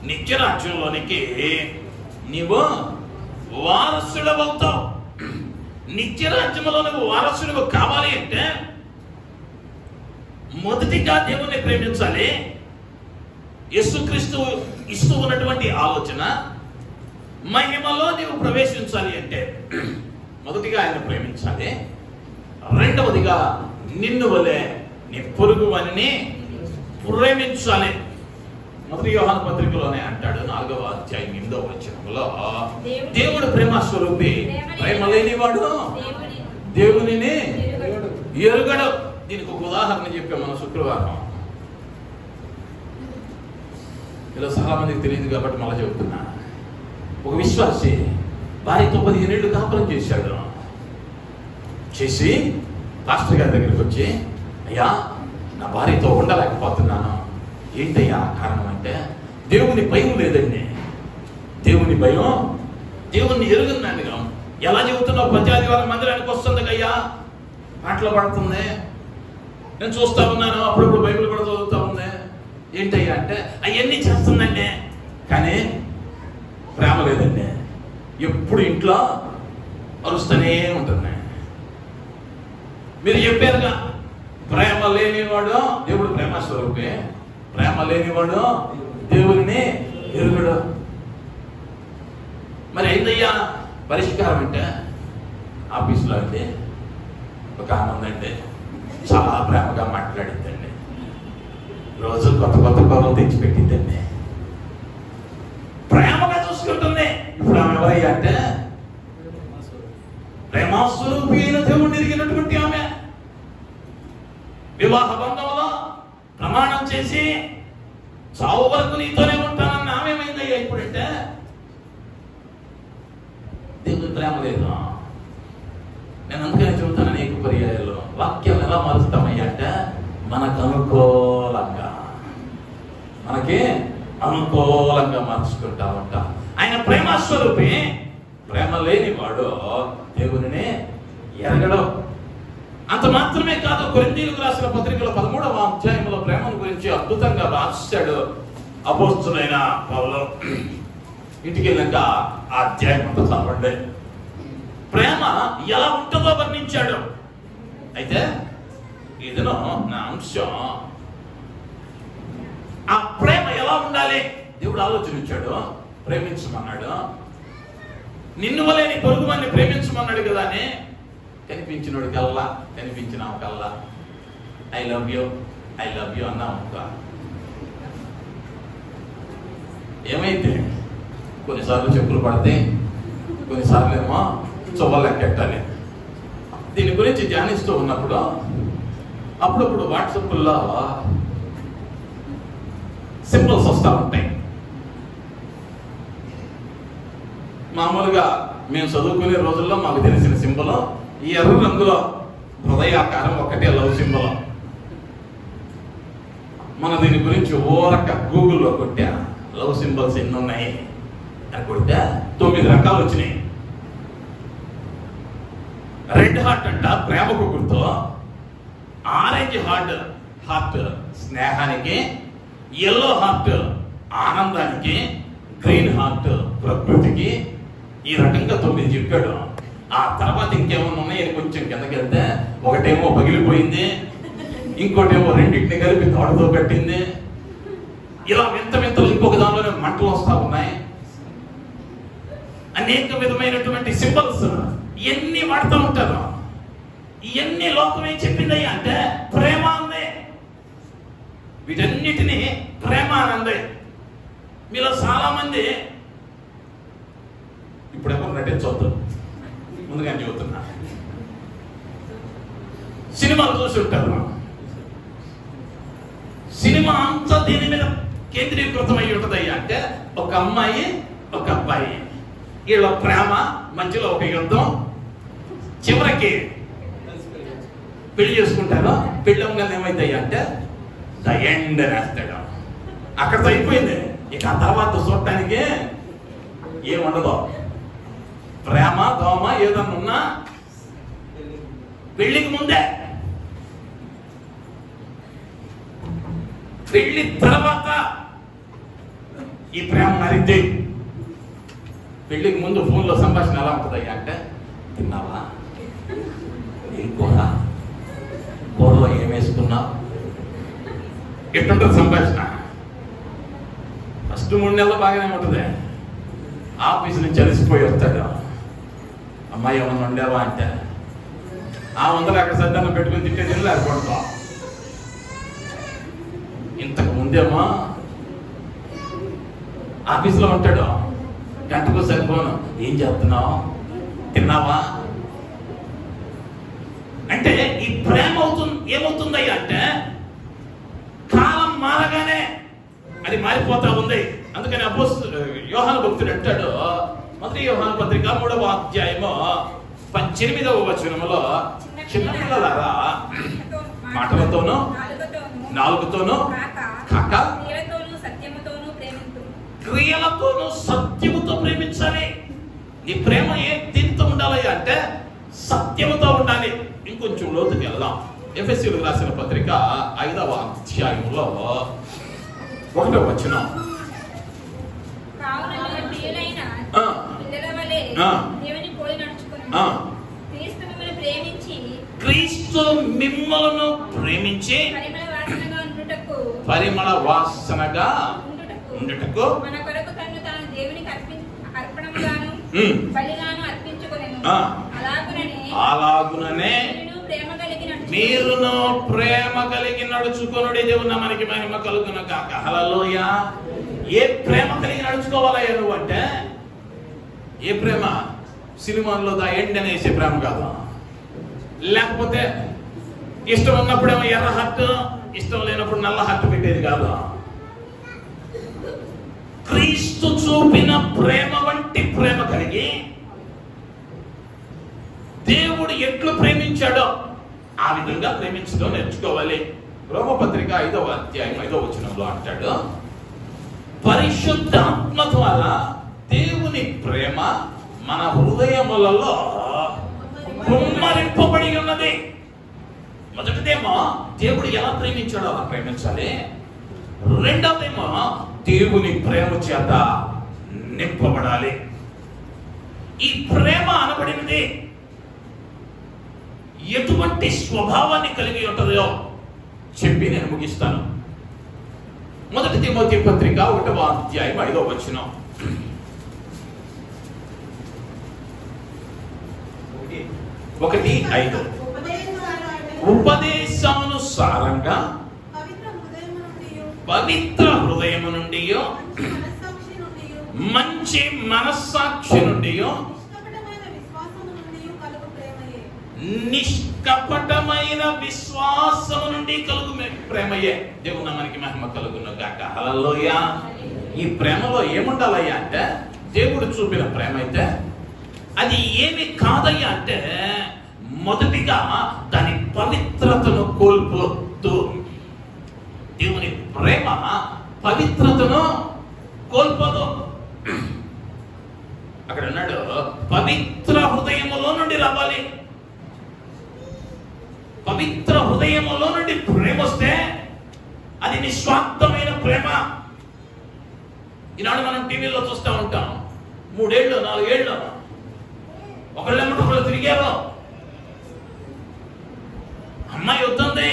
నిత్యరాజ్యంలోనికి నీవు వారసుడవుతావు. నిత్యరాజ్యంలో నువ్వు వారసుడు కావాలి అంటే మొదటిగా దేవుణ్ణి ప్రేమించాలి. యేసుక్రీస్తు ఇస్తూ ఉన్నటువంటి ఆలోచన, మహిమలో నీవు ప్రవేశించాలి అంటే మొదటిగా ఆయన ప్రేమించాలి. రెండవదిగా నిన్ను వలె నీ పొరుగు వానిని ప్రేమించాలి. మొదటి యోహాను పత్రికలోనే అంటాడు 4వ అధ్యాయం 8వ వచనంలో, దేవుడు ప్రేమ స్వరూపి, ప్రేమ లేనివాడు దేవునిని ఎరుగడు. దీనికి ఒక ఉదాహరణ చెప్పాం మన శుక్రవారం. ఇలా చాలా మందికి తెలియదు కాబట్టి మళ్ళీ చెబుతున్నా. ఒక విశ్వాసి భార్యతో 15 ఏళ్ళు కాపురం చేశాడు. చేసి పాస్టర్ గారి దగ్గరికి వచ్చి, అయ్యా నా భార్యతో ఉండలేకపోతున్నాను. ఏంటయ్యా కారణం అంటే, దేవుని భయం లేదండి. దేవుని భయం, దేవుణ్ణి ఎరుగున్నాను. ఎలా చెబుతున్నావు? ప్రతి ఆదివారం మందిరానికి వస్తుంది అయ్యా, పాటలు పడుతుంది, నేను చూస్తా ఉన్నాను, అప్పుడప్పుడు బైబిల్ కూడా చదువుతా ఉంది. ఏంటయ్యా అంటే అవన్నీ చేస్తుందండి, కానీ ప్రేమ లేదండి. ఎప్పుడు ఇంట్లో అరుస్తూనే ఉంటుంది. మీరు చెప్పారుగా, ప్రేమ లేనివాడు దేవుడు ప్రేమ స్వరూపే, ప్రేమ లేనివాడు దేవుని ఎరుగుడు. మరి ఏందయ్యా పరిష్కారం అంటే, ఆఫీసులో అంటే ఒక ఆనందండి, చాలా ప్రేమగా మాట్లాడిద్దండి, రోజు కొత్త కొత్త కూరలు తెచ్చిపెట్టిద్దండి, ప్రేమగా చూసుకుంటుంది. ఇప్పుడు ఆమె ఎవరయ్యా అంటే ప్రేమాస్వరూపి అయిన దేవుణ్ణి ఎరిగినటువంటి ఆమె. వివాహ బంధంలో ప్రమాణం చేసి చావు వరకు నీతోనే ఉంటానన్న ఆమె ఏమైందయ్యా ఇప్పుడంటే దేవుని ప్రేమ లేదు. నేను అందుకనే చెబుతాను అనేక పర్యాయాల్లో, వాక్యాలు ఎలా మారుస్తామయ్యా అంటే మనకు అనుకూలంగా, మనకి అనుకూలంగా మార్చుకుంటా ఉంటాం. ఆయన ప్రేమాస్వరూపి, ప్రేమ లేనివాడు దేవునిని ఎరగడు. అంత మాత్రమే కాదు, కొరింథీయులకు రాసిన పత్రికలో 13వ అధ్యాయంలో ప్రేమను గురించి అద్భుతంగా రాశాడు అపోస్తలుడైన పౌలు. ఇంటికి వెళ్ళాక ఆ అధ్యాయం అంతా చదవండి. ప్రేమ ఎలా ఉంటుందో వర్ణించాడు. అయితే ఇదిలో నా అంశం, ఆ ప్రేమ ఎలా ఉండాలి దేవుడు ఆలోచించాడు. ప్రేమించమన్నాడు. నిన్ను వలే నీ పొరుగు వారిని ప్రేమించమన్నాడు కదా అని కనిపించినోడి కల్లా, కనిపించిన కల్లా ఐ లవ్ యూ అన్నా ఇంకా ఏమైతే కొన్నిసార్లు చెప్పులు పడితే, కొన్నిసార్లు ఏమో చువ్వలు ఎక్కెట్టాలి. దీని గురించి ధ్యానిస్తూ ఉన్నప్పుడు అప్పుడప్పుడు వాట్సాప్లో సింబల్స్ వస్తూ ఉంటాయి. మామూలుగా మేము చదువుకునే రోజుల్లో మాకు తెలిసిన సింబల్ ఈ ఎర్ర రంగులో హృదయాకారం ఒకటే లవ్ సింబల్. మన దీని గురించి ఓరక గూగుల్లో కొట్టా లవ్ సింబల్స్ ఎన్ని ఉన్నాయి అని కొడితే 9 రకాలు వచ్చినాయి. రెడ్ హార్ట్ అంట ప్రేమకు గుర్తు, ఆరెంజ్ హార్ట్ స్నేహానికి, ఎల్లో హార్ట్ ఆనందానికి, గ్రీన్ హార్ట్ ప్రకృతికి, ఈ రకంగా 9 చెప్పాడు. ఆ తర్వాత ఇంకేమన్నా ఉన్నాయని కొంచెం కిందకి వెళ్తే ఒకటేమో పగిలిపోయింది, ఇంకోటేమో రెండింటిని కలిపి తాడుతో కట్టింది. ఇలా వింతలు ఇంకొక దానిలోనే మంటలు వస్తా ఉన్నాయి. అనేక విధమైనటువంటి సింబల్స్ ఇవన్నీ వాడుతూ ఉంటారు. ఇవన్నీ లోకం ఏం చెప్పిందయ్యా అంటే ప్రేమ అందే. వీటన్నిటినీ ప్రేమ అనందే. మీలో చాలా మంది ఇప్పుడు ఎవరు నటించవద్దు, ముందుగా చెబుతున్నా, సినిమాలు చూసి ఉంటారు. సినిమా అంతా దీని మీద కేంద్రీకృతమై ఉంటుందయ్యా అంటే ఒక అమ్మాయి ఒక అబ్బాయి, వీళ్ళ ప్రేమ, మధ్యలో ఒక యుద్ధం, చివరికి పెళ్లి చేసుకుంటారు. పెళ్లి అమ్మగానే ఏమైతాయి అంటే ద ఎండ్ వేస్తాడు. అక్కడితో అయిపోయింది. ఇక ఆ తర్వాత చూడటానికి ఏముండదు. ప్రేమ దోమ ఏదన్నా ఉన్నా పెళ్లికి ముందే, పెళ్లి తర్వాత ఈ ప్రేమ మరింది. పెళ్లికి ముందు ఫోన్లో సంభాషణ ఎలా ఉంటుందయ్యా అంటే తిన్నావా, ఏం కూరలో ఏం వేసుకున్నావు, ఎట్టుంటుంది సంభాషణ. ఫస్ట్ 3 నెలలు బాగానే ఉంటుంది. ఆఫీస్ నుంచి అలసిపోయి వస్తాడు, అమ్మాయి ఏమన్నా వండావా అంటే ఆ వందలు అక్కడ సద్దన్నం పెట్టుకుని తింటే తిని లేకపోతాం. ఇంతకు ముందేమో ఆఫీస్లో ఉంటాడు, గంటకు సరిపోను, ఏం చేస్తున్నావు, తిన్నావా అంటే ఈ ప్రేమ ఏమవుతుందయ్యా అంటే కాలం మారగానే అది మారిపోతా ఉంది. అందుకని యోహాను భక్తుడు అంటాడు, మొదటి యోహాను పత్రిక 3వ అధ్యాయము 18వ వచనములో, చిన్నపిల్లలారా మాటలతోనూ నాలుగుతోనూ కాక క్రియలతోనూ సత్యముతో ప్రేమించాలి. నీ ప్రేమ దీంతో ఉండాలి అంటే సత్యముతో ఉండాలి. ఇంకొంచెం లోతుకి వెళ్దాం. ఎఫెసీయులకు రాసిన పత్రిక 5వ అధ్యాయంలో 1వ వచనం, క్రీస్తు మిమ్మలను ప్రేమించి పరిమళ వాసనగా ఉండుటకు మన కొరకు తన్ను తాను దేవునికి అర్పణముగాను బలిగాను అర్పించుకొనెను. అలాగుననే మీరును ప్రేమ కలిగి నడుచుకొనుడి. దేవుని మనకి మహిమ కలుగును గాక. హల్లెలూయా. ఏ ప్రేమ కలిగి నడుచుకోవాలయ్యా నువ్వు అంటే, ఏ ప్రేమ సినిమాల్లో దా ఎండ్ అనేసే ప్రేమ కాదు. లేకపోతే ఇష్టం ఉన్నప్పుడేమో ఎర్ర హట్టు, ఇష్టం లేనప్పుడు నల్ల హట్టు పెట్టేది కాదు. క్రీస్తు చూపిన ప్రేమ వంటి ప్రేమ కలిగి దేవుడు ఎట్లు ప్రేమించాడో ఆ విధంగా ప్రేమించడం నేర్చుకోవాలి. రోమపత్రిక 5వ అధ్యాయం 5వ వచనంలో అంటాడు, పరిశుద్ధాత్మ ద్వారా దేవుని ప్రేమ మన హృదయములలో కుమ్మరింపబడి ఉన్నది. మొదటిదేమో దేవుడు ఎలా ప్రేమించాడో అలా ప్రేమించాలి. రెండవదేమో దేవుని ప్రేమ చేత నింపబడాలి. ఈ ప్రేమ అనబడినది ఎటువంటి స్వభావాన్ని కలిగి ఉంటుందో చెప్పి నేను ముగిస్తాను. 1 తిమోతి పత్రిక 1వ అధ్యాయం 5వ వచనం. ఉపదేశానుసారంగా పవిత్ర హృదయము నుండి మంచి మనస్సాక్షి నుండి నిష్కపటమైన విశ్వాసము నుండి కలుగు ప్రేమయే. దేవుని నామానికి మహిమ కలుగును గాక. హల్లెలూయా. ఈ ప్రేమలో ఏముండాలయ్యా అంటే, దేవుడు చూపిన ప్రేమ అయితే అది ఏమి కాదయ్యా అంటే, మొదటిగా దాని పవిత్రతను కోల్పోతూ. దేవుని ప్రేమ పవిత్రతను కోల్పోదు. అక్కడ అన్నాడు పవిత్ర హృదయములో నుండి రావాలి. పవిత్ర హృదయములో నుండి ప్రేమ వస్తే అది నిస్వార్థమైన ప్రేమ. ఈనాడు మనం టీవీలో చూస్తూ ఉంటాం, 3 ఏళ్ళు 4 ఏళ్ళు ఒకళ్ళెమ్మటి ఒకళ్ళు తిరిగారు. అమ్మాయి వద్దంది,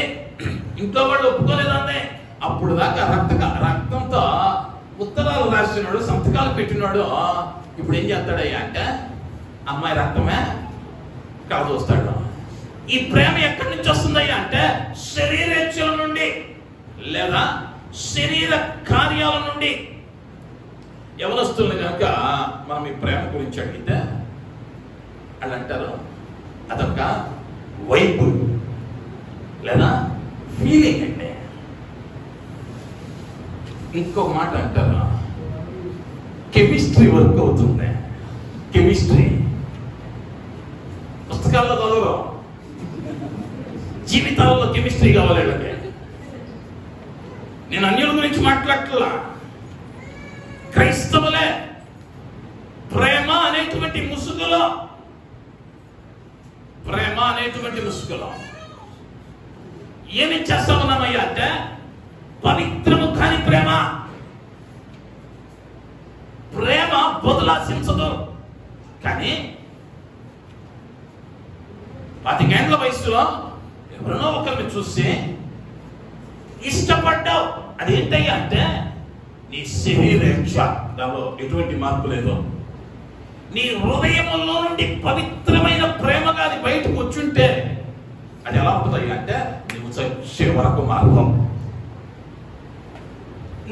ఇంట్లో వాళ్ళు ఒప్పుకోలేదండి. అప్పుడు దాకా రక్తంతో ఉత్తరాలు రాసినాడు, సంతకాలు పెట్టినాడు. ఇప్పుడు ఏం చేస్తాడయ్యా అంటే, అమ్మాయి రక్తమే కాదు వస్తాడు. ఈ ప్రేమ ఎక్కడి నుంచి వస్తుందయ్యా అంటే, శరీరేచ్ఛల నుండి లేదా శరీర కార్యాల నుండి. యవనస్తుల్ని కనుక మనం ఈ ప్రేమ గురించి అడిగితే వాళ్ళు అంటారు అదొక వైపు లేదా ఫీలింగ్ అండి. ఇంకో మాట అంటారు కెమిస్ట్రీ వర్క్ అవుతుంది. కెమిస్ట్రీ పుస్తకాల్లో చదవరు, జీవితాలలో కెమిస్ట్రీ కావాలి. నేను అన్యుల గురించి మాట్లాడట్లా, క్రైస్తవులే ప్రేమ అనేటువంటి ముసుగులో ఏమి చేస్తా ఉన్నామయ్యా అంటే, పవిత్రము కాని ప్రేమ బదులాశించదు. కానీ 25 ఏళ్ల వయసులో ఎవరినో ఒకరిని చూసి ఇష్టపడ్డావు. అదేంటయ్యా అంటే, నీ శరీరేచ్ఛ, దానిలో ఎటువంటి మార్పు లేదు. నీ హృదయంలో నుండి పవిత్రమైన ప్రేమగా అది బయటకు వచ్చుంటే అది ఎలా ఉంటుందయ్యా అంటే, నువ్వు చచ్చే వరకు మార్గం.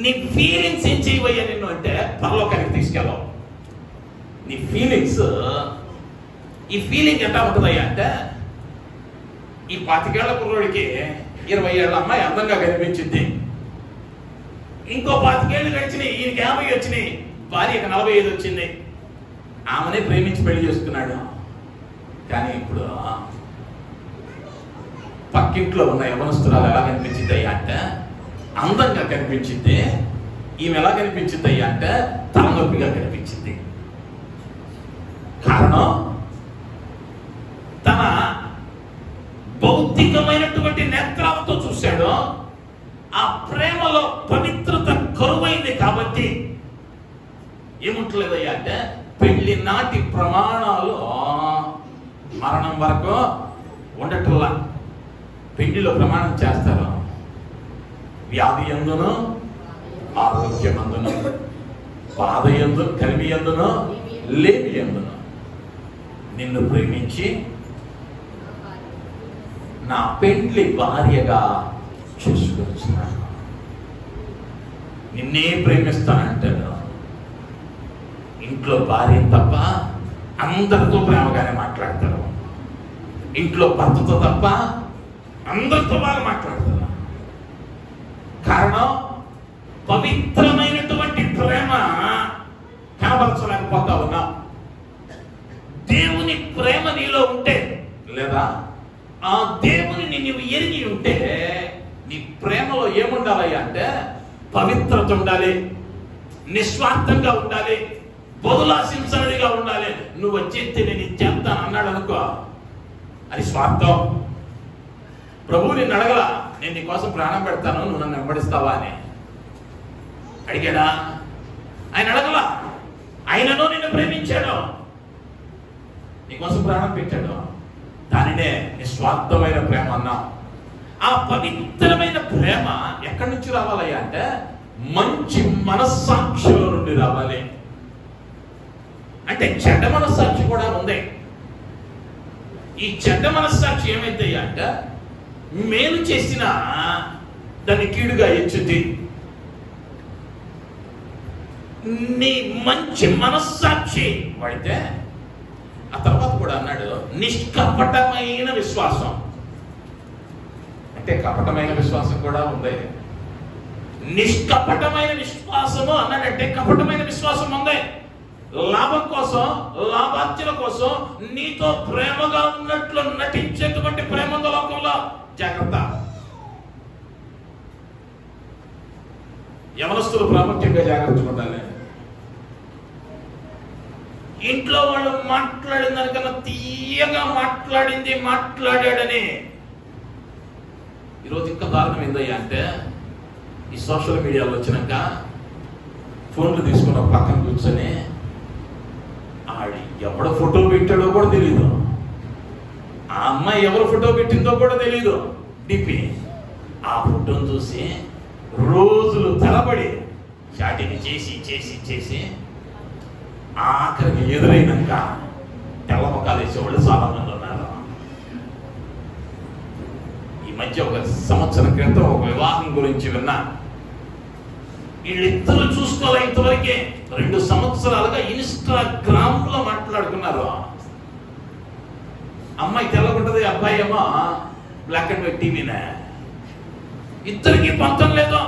నీ ఫీలింగ్స్ ఏం చేయవయ్యా నిన్ను అంటే, పరలోకానికి తీసుకెళ్ళవు. నీ ఫీలింగ్స్, ఈ ఫీలింగ్ ఎట్లా ఉంటుందయ్యా అంటే, ఈ 25 ఏళ్ల కుర్రోడికి 20 ఏళ్ల అమ్మాయి అందంగా కనిపించింది. ఇంకో 25 ఏళ్ళు గడిచినాయి, ఈయనకి 50 వచ్చినాయి, భార్యకి 45 వచ్చింది. ఆమెనే ప్రేమించి పెళ్లి చేసుకున్నాడు. కానీ ఇప్పుడు పక్కింట్లో ఉన్న యవనస్తురాలు ఎలా కనిపించింది అయ్యా అంటే, అందంగా కనిపించింది. ఈమె ఎలా కనిపించింది అయ్యా అంటే, తలనొప్పిగా కనిపించింది. కారణం, తన భౌతికమైనటువంటి నేత్రాలతో చూశాడు. ఆ ప్రేమలో పవిత్రత కరువైంది. కాబట్టి ఏముంటలేదయ్యా అంటే, పెళ్లి నాటి ప్రమాణాలు మరణం వరకు ఉండటంలా. పెళ్లిలో ప్రమాణం చేస్తారు, వ్యాధి యందును ఆరోగ్యమందును, బాధ యందు కలిమి యందును లేమి యందును నిన్ను ప్రేమించి నా పెండ్లి భార్యగా చేసుకొచ్చున్నాను. నిన్నే ప్రేమిస్తానంటాడు. ఇంట్లో భార్య తప్ప అందరితో ప్రేమగానే మాట్లాడతారు. ఇంట్లో భర్తతో తప్ప అందరితో బాగా మాట్లాడతారు. కారణం, పవిత్రమైనటువంటి ప్రేమ కనబరచలేకపోతా ఉన్నా. దేవుని ప్రేమ నీలో ఉంటే, లేదా ఆ దేవుని నీవు ఎరిగి ఉంటే, నీ ప్రేమలో ఏముండాలి అంటే, పవిత్రత ఉండాలి, నిస్వార్థంగా ఉండాలి, బదులాశించనిదిగా ఉండాలి. నువ్వు వచ్చేస్తే నేను ఇది చేస్తాను అన్నాడు అనుకో, అది స్వార్థం. ప్రభువు నిన్ను అడగలా, నేను నీ కోసం ప్రాణం పెడతాను, నువ్వు నన్ను వెంబడిస్తావా అని అడిగాడా? ఆయన అడగలా. ఆయనను నిన్ను ప్రేమించాడు. నీకోసం ప్రాణం పెట్టాడు. దానినే నిస్వార్థమైన ప్రేమ అన్నాం. ఆ పవిత్రమైన ప్రేమ ఎక్కడి నుంచి రావాలయ్యా అంటే మంచి మనస్సాక్షిలో నుండి రావాలి. అంటే చెడ్డ మనస్సాక్షి కూడా ఉంది. ఈ చెడ్డ మనస్సాక్షి ఏమైతే అంటే మేలు చేసిన దాన్ని కీడుగా ఎంచుద్ది. నీ మంచి మనస్సాక్షి వాడితే ఆ తర్వాత కూడా అన్నాడు నిష్కపటమైన విశ్వాసం. అంటే కపటమైన విశ్వాసం కూడా ఉంది. నిష్కపటమైన విశ్వాసము అన్నాడంటే కపటమైన విశ్వాసం ఉంది. లాభం కోసం, లాభార్జన కోసం నీతో ప్రేమగా ఉన్నట్లు నటించేటువంటి ప్రేమ లోకంలో జాగ్రత్త. యవనస్తులు ప్రాముఖ్యంగా జాగ్రత్త పడాలి. ఇంట్లో వాళ్ళు మాట్లాడిన దానికన్నా తీయగా మాట్లాడాడని ఈరోజు ఇంకా దారుణం ఏందయ్యా అంటే ఈ సోషల్ మీడియాలో వచ్చినాక ఫోన్లు తీసుకున్న పక్కన కూర్చొని ఆడి ఎవడ ఫోటో పెట్టాడో కూడా తెలీదు, ఆ అమ్మాయి ఎవరు ఫోటో పెట్టిందో కూడా తెలీదు. డిపి ఆ ఫోటోను చూసి రోజులు తలబడి చాటింగ్ చేసి ఆఖరికి ఎదురైనాక తెల్ల ముఖాలు వేసేవాళ్ళు చాలా మంది ఉన్నారు. ఈ మధ్య ఒక సంవత్సరం క్రితం ఒక వివాహం గురించి విన్నా. వీళ్ళిద్దరు చూసుకోవాలి ఇంతవరకే 2 సంవత్సరాలుగా ఇన్స్టాగ్రామ్ లో మాట్లాడుకున్నారు. అమ్మాయి తెల్లగుంటది, అబ్బాయి ఏమో బ్లాక్ అండ్ వైట్ టీవీనే. ఇద్దరికి పంతం లేదో,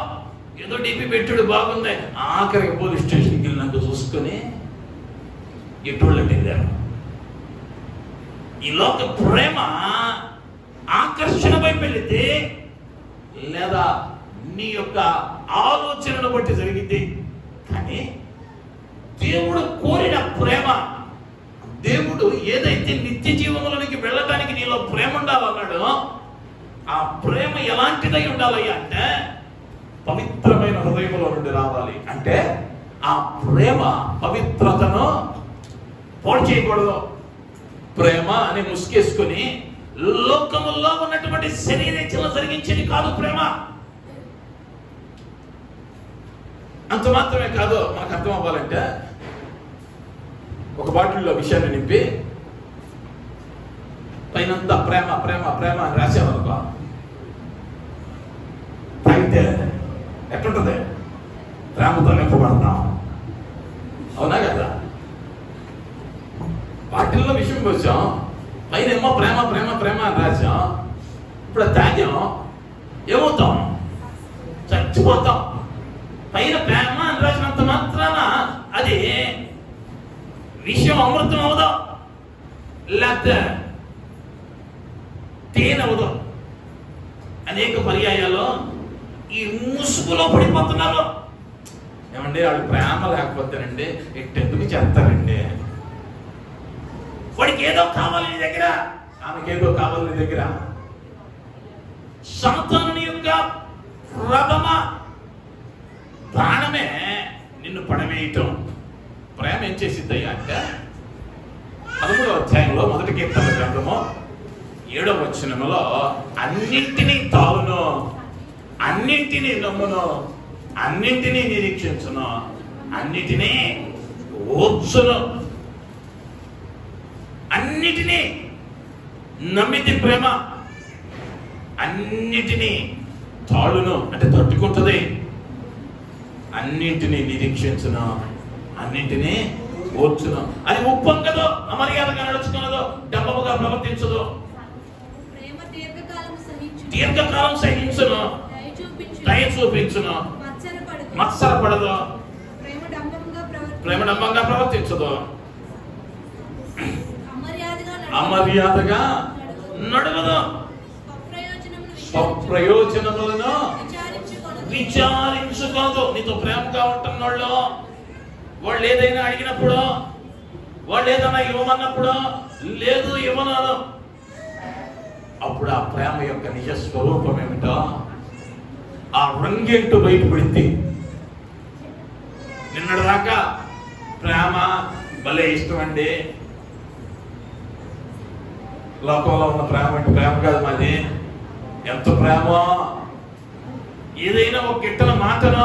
ఏదో డిపి పెట్టుడు బాగుంది. ఆఖరికి పోలీస్ స్టేషన్కి వెళ్ళినాక చూసుకొని ఎటువంటి వెళ్ళారు. ఈ లోక ప్రేమ ఆకర్షణ వైపు వెళితే లేదా నీ యొక్క ఆలోచనను బట్టి జరిగింది. కానీ దేవుడు కోరిన ప్రేమ, దేవుడు ఏదైతే నిత్య జీవంలోనికి వెళ్ళటానికి నీలో ప్రేమ ఉండాలన్నాడో ఆ ప్రేమ ఎలాంటిదై ఉండాలయ్యా అంటే పవిత్రమైన హృదయంలో నుండి రావాలి. అంటే ఆ ప్రేమ పవిత్రతను పాడు చేయకూడదు. ప్రేమ అని ముసుకేసుకుని లోకముల్లో ఉన్నటువంటి శరీరేచ్ఛలు జరిగించేది కాదు ప్రేమ. అంత మాత్రమే కాదు, మనకు అర్థం అవ్వాలంటే ఒక బాటిల్లో విషయాన్ని నింపి పైనంతా ప్రేమ ప్రేమ ప్రేమ అని రాసామనుకో, తాగితే ఎట్లుంటుంది? ప్రేమతో నింపబడతాం. అవునా కదా? బాటిల్లో విషయం పోసాం, పైన ఏమో ప్రేమ ప్రేమ ప్రేమ అని రాసాం. ఇప్పుడు తాగాం, ఏమవుతాం? చచ్చిపోతాం. పైన ప్రేమ అని రాసినంత మాత్రాన అది విషయం అమృతం అవదు, లేకపోతే తేనవదు. అనేక పర్యాయాలు ఈ ముసుగులో పడిపోతున్నారు. ఏమండి వాళ్ళు ప్రేమ లేకపోతేనండి ఎట్టెందుకు చేస్తారండి? వాడికి ఏదో కావాలి నీ దగ్గర, ఆమెకేదో కావాలి నీ దగ్గర. సంతానుని యొక్క ప్రథమ ప్రాణమే నిన్ను పడవేయటం. ప్రేమ ఏం చేసిద్దయ్యా అంటే 13వ అధ్యాయంలో 1 కీర్తన గ్రంథము 7వ వచనములో అన్నింటినీ తావును, అన్నింటినీ నమ్మును, అన్నింటినీ నిరీక్షించును, అన్నిటినీ ఓర్చును. అన్నిటినీ నమ్మితి ప్రేమ, అన్నిటినీ తాళును అంటే తట్టుకుంటుంది, అన్నింటినీ నిరీక్షించును, అన్నింటినీ ఓర్చును. అది ఉప్పొంగదు, అమర్యాదగా నడుచుకున్నదో, డబ్బముగా ప్రవర్తించదు, దీర్ఘకాలం సహించును, దయ చూపించును, మత్సరపడదు, ప్రేమడంబంగా ప్రవర్తించదు, అమర్యాదగా నడవదు, స్వప్రయోజనములను విచారించుకోదు. నీతో ప్రేమగా ఉంటున్న వాళ్ళు ఏదైనా అడిగినప్పుడు, వాళ్ళు ఏదైనా ఇవ్వమన్నప్పుడు లేదు ఇవ్వను, అప్పుడు ఆ ప్రేమ యొక్క నిజ స్వరూపం ఏమిటో ఆ రంగేంటో బయటపడింది. నిన్నటిదాకా ప్రేమ భలే ఇష్టం అండి, లోకంలో ఉన్న ప్రేమ అంటే ప్రేమ కాదు మాది. ఎంత ప్రేమ! ఏదైనా ఒక గిట్టల మాటను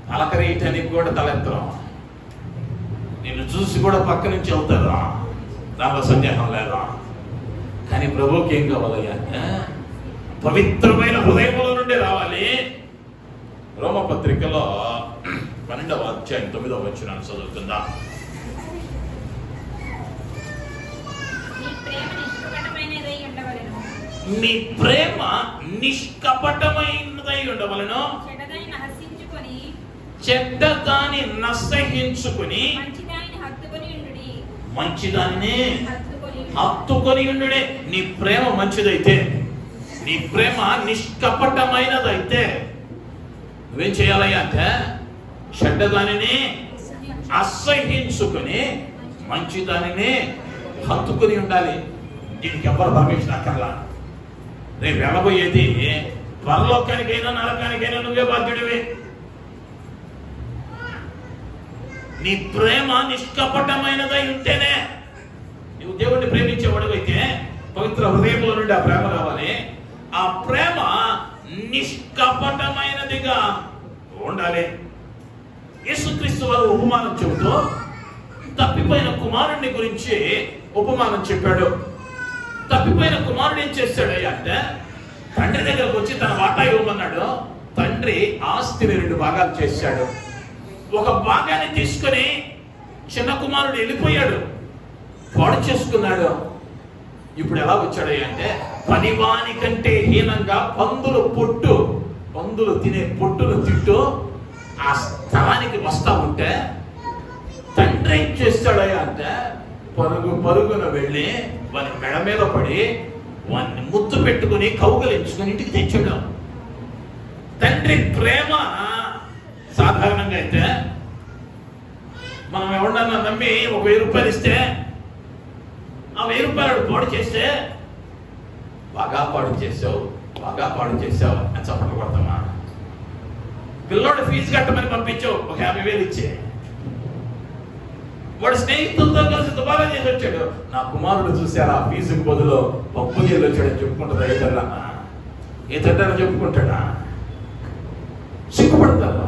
పలకరీయటానికి కూడా తలెత్తరం, నిన్ను చూసి కూడా పక్క నుంచి అవుతారా, దానిలో సందేహం లేదా. కానీ ప్రభువుకి ఏం కావాలయ్యా? పవిత్రమైన హృదయంలో నుండి రావాలి. రోమపత్రికలో 12వ అధ్యాయం 9వ వచనాన్ని చదువుతుందా? నీ ప్రేమ నిష్కపటమైనదై ఉండవలెను, చెడ్డదాన్ని నసహించుకుని మంచిదాన్ని హత్తుకొని ఉండుడే. నీ ప్రేమ మంచిదైతే, నీ ప్రేమ నిష్కపటమైనదైతే నువ్వేం చేయాలయ్యా అంటే చెడ్డదానిని అసహించుకుని మంచిదానిని హత్తుకొని ఉండాలి. దీనికి ఎవరు పర్మిషన్ అక్కర్లా. రేపు వెళ్ళబోయేది పరలోకానికైనా నరకానికైనా నువ్వే బాధ్యుడివి. నీ ప్రేమ నిష్కపటమైనదై ఉంటేనే నువ్వు దేవుణ్ణి ప్రేమించేవాడివైతే పవిత్ర హృదయంలో నుండి ఆ ప్రేమ రావాలి. ఆ ప్రేమ నిష్కపటమైనదిగా ఉండాలి. యేసుక్రీస్తు వారు ఉపమానం చెబుతూ తప్పిపోయిన కుమారుడిని గురించి ఉపమానం చెప్పాడు. తప్పిపోయిన కుమారుడు ఏం చేశాడయ్యా అంటే తండ్రి దగ్గరకు వచ్చి తన వాటా ఇవ్వమన్నాడు. తండ్రి ఆస్తిని 2 భాగాలు చేశాడు. ఒక భాగాన్ని తీసుకొని చిన్న కుమారుడు వెళ్ళిపోయాడు, పాడు చేసుకున్నాడు. ఇప్పుడు ఎలా వచ్చాడయ్యా అంటే పనివాని కంటే హీనంగా పందులు తినే పొట్టును తింటూ ఆ స్థలానికి వస్తా ఉంటే తండ్రి ఏం చేస్తాడయ్యా అంటే పరుగున వెళ్ళి వాని మెడ మీద పడి వాన్ని ముద్దు పెట్టుకుని కౌగలించుకుని ఇంటికి తెచ్చాడు. తండ్రి ప్రేమ సాధారణంగా అయితే మనం ఎవరన్నా నమ్మి ఒక 1000 రూపాయలు ఇస్తే ఆ 1000 రూపాయలు పాడు చేస్తే బాగా పాడు చేసావు అని చప్పట్లు కొడతామా? పిల్లోడు ఫీజు కట్టమని పంపించావు, ఒక 50,000 ఇచ్చే వాడు స్నేహితులతో కలిసి దుబారా చేసి వచ్చాడు. నా కుమారుడు చూసారా ఫీజుకి బదులు పప్పు నీళ్ళు వచ్చాడని చెప్పుకుంటుందా? ఏ తండ్రి చెప్పుకుంటాడా? సిగ్గుపడతారు.